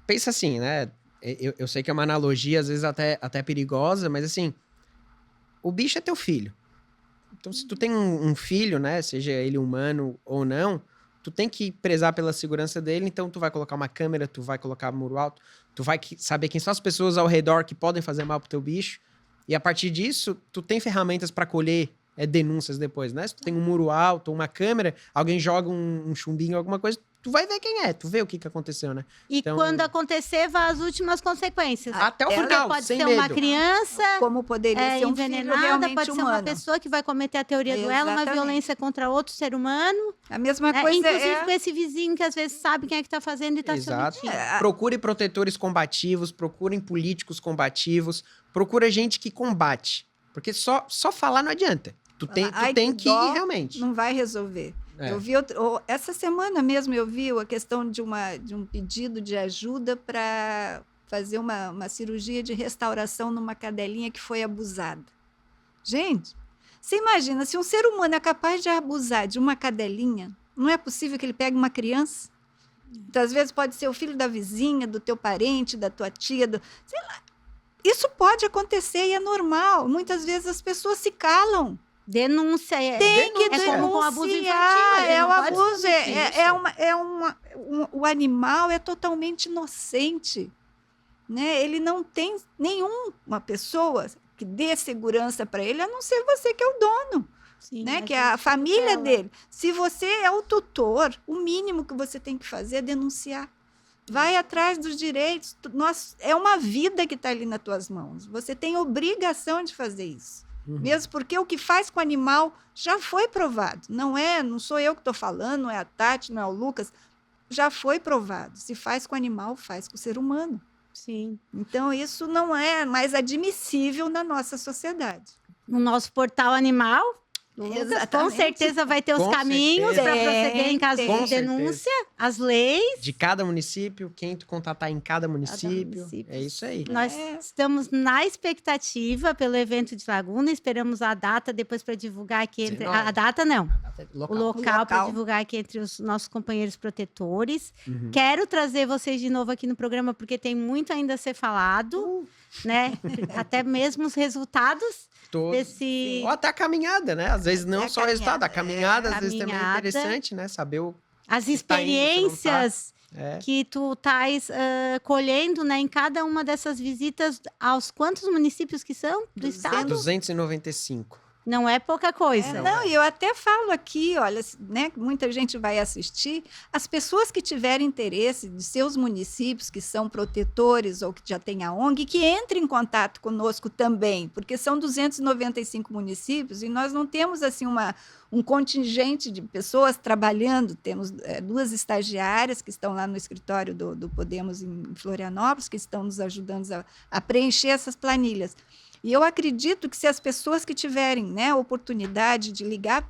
pensa assim, né? Eu sei que é uma analogia, às vezes até perigosa, mas assim, o bicho é teu filho. Então, se tu tem um filho, né? Seja ele humano ou não, tu tem que prezar pela segurança dele, então tu vai colocar uma câmera, tu vai colocar muro alto, tu vai saber quem são as pessoas ao redor que podem fazer mal pro teu bicho, e a partir disso, tu tem ferramentas para colher denúncias depois, né? Se tu tem um muro alto, uma câmera, alguém joga um chumbinho, alguma coisa, tu vai ver quem é, tu vê o que aconteceu, né? E Então- quando acontecer, vai às últimas consequências. Até o Ela Porque final, pode sem ser medo. uma criança Como poderia ser um filho envenenada, realmente pode ser humano. uma pessoa que vai cometer a teoria do ela, uma Exatamente. violência contra outro ser humano. A mesma Né? coisa Inclusive com esse vizinho que às vezes sabe quem é que tá fazendo e tá se Exato. omitindo. Procure protetores combativos, procurem políticos combativos, procura gente que combate. Porque só falar não adianta. Tu tem que que dó, ir realmente. não vai resolver. É. Eu vi essa semana mesmo eu vi a questão de um pedido de ajuda para fazer uma cirurgia de restauração numa cadelinha que foi abusada. Gente, você imagina, se um ser humano é capaz de abusar de uma cadelinha, não é possível que ele pegue uma criança? Então, às vezes pode ser o filho da vizinha, do teu parente, da tua tia, sei lá. Isso pode acontecer e é normal. Muitas vezes as pessoas se calam. Denúncia. Tem que É como com abuso infantil. denunciar, ele é não o pode abuso, isso. o animal é totalmente inocente, né? Ele não tem nenhuma pessoa que dê segurança para ele, a não ser você que é o dono, Sim, né? mas Que é a isso família ela. dele. Se você é o tutor, o mínimo que você tem que fazer é denunciar. Vai atrás dos direitos. É uma vida que está ali nas tuas mãos. Você tem obrigação de fazer isso. Mesmo porque o que faz com o animal já foi provado. Não sou eu que estou falando, não é a Tati, não é o Lucas. Já foi provado. Se faz com o animal, faz com o ser humano. Sim. Então, isso não é mais admissível na nossa sociedade. No nosso portal animal, Lucas, com Exatamente. certeza vai ter os Com caminhos certeza. para proceder em caso Com de denúncia, certeza. as leis. De cada município, quem tu contatar em cada município. município. É isso aí. Nós estamos na expectativa pelo evento de Laguna, esperamos a data depois para divulgar aqui entre 19. a data não, Local. o local para local. divulgar aqui entre os nossos companheiros protetores. Uhum. Quero trazer vocês de novo aqui no programa porque tem muito ainda a ser falado, né? Até mesmo os resultados Todos. desse Ou até a caminhada, né? Às vezes não Até a só o resultado, a caminhada. caminhada às vezes também é Caminhada. interessante, né? Saber o as tá indo, você não tá. experiências É. que tu estás colhendo, né, em cada uma dessas visitas aos quantos municípios que são do estado? 295. Não é pouca coisa. Não, e eu até falo aqui, olha, né, muita gente vai assistir, as pessoas que tiverem interesse de seus municípios, que são protetores ou que já têm a ONG, que entrem em contato conosco também, porque são 295 municípios e nós não temos assim um contingente de pessoas trabalhando, temos 2 estagiárias que estão lá no escritório do Podemos em Florianópolis, que estão nos ajudando a preencher essas planilhas. E eu acredito que se as pessoas que tiverem, né, oportunidade de ligar,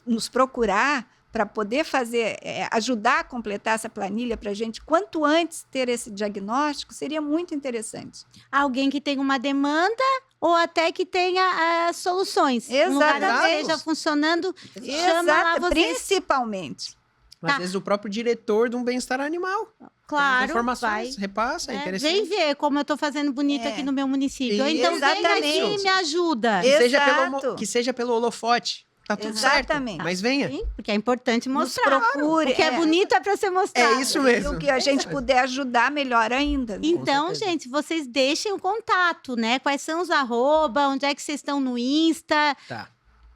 nos procurar para poder fazer, ajudar a completar essa planilha para a gente, quanto antes ter esse diagnóstico, seria muito interessante. Alguém que tenha uma demanda ou até que tenha soluções. Um lugar que Exatamente. esteja funcionando, chama lá Exato, você. principalmente. Às Tá. vezes o próprio diretor de um bem-estar animal. Tem as Claro, informações, vai. repassa, é Vem interessante. ver como eu estou fazendo bonito aqui no meu município. Ou então vem aqui Exatamente. e me ajuda. Exato. Que seja pelo holofote. Tá tudo Exatamente. certo. Mas venha. Sim, porque é importante Nos mostrar. procure. O que é bonito é para ser mostrado. É isso E mesmo. o que a gente puder ajudar, melhor ainda. Né? Então, certeza. gente, vocês deixem o contato, né? Quais são os arroba, onde é que vocês estão no Insta. Tá.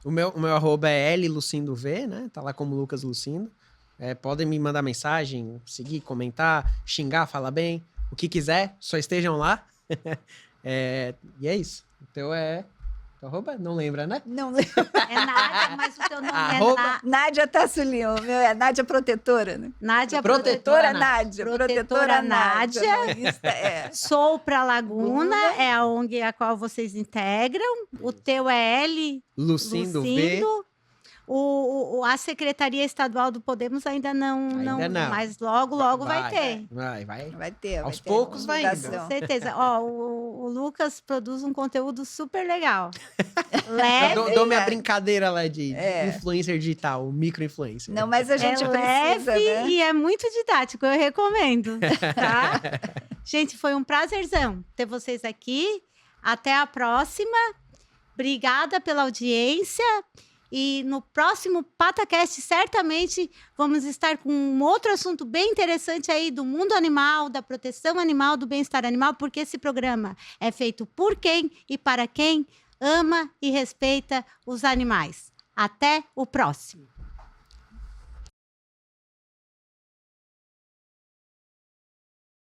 O meu arroba é LLucindoV, né? Tá lá como Lucas Lucindo. Podem me mandar mensagem, seguir, comentar, xingar, falar bem. O que quiser, só estejam lá. E é isso. Então arroba? Não lembra, né? Não, É Nádia, mas o teu nome Arroba- é Nádia Tassulino, o meu é Nádia Protetora, né? Nádia Protetora Nádia. Protetora Nádia. No Insta, Sou pra Laguna, Laguna. é a ONG a qual vocês integram. O teu é L. Lucindo V. Lucindo. A Secretaria Estadual do Podemos ainda não, Ainda não. Mas logo vai ter. Vai. Vai ter. Aos vai ter poucos vai indo. divulgação. Com certeza. Ó, o Lucas produz um conteúdo super legal. Leve, Eu dou minha brincadeira lá de É. influencer digital, micro-influencer. Não, mas a gente é precisa, leve né? e é muito didático, eu recomendo, tá? Gente, foi um prazerzão ter vocês aqui. Até a próxima. Obrigada pela audiência. E no próximo PataCast, certamente, vamos estar com um outro assunto bem interessante aí do mundo animal, da proteção animal, do bem-estar animal, porque esse programa é feito por quem e para quem ama e respeita os animais. Até o próximo.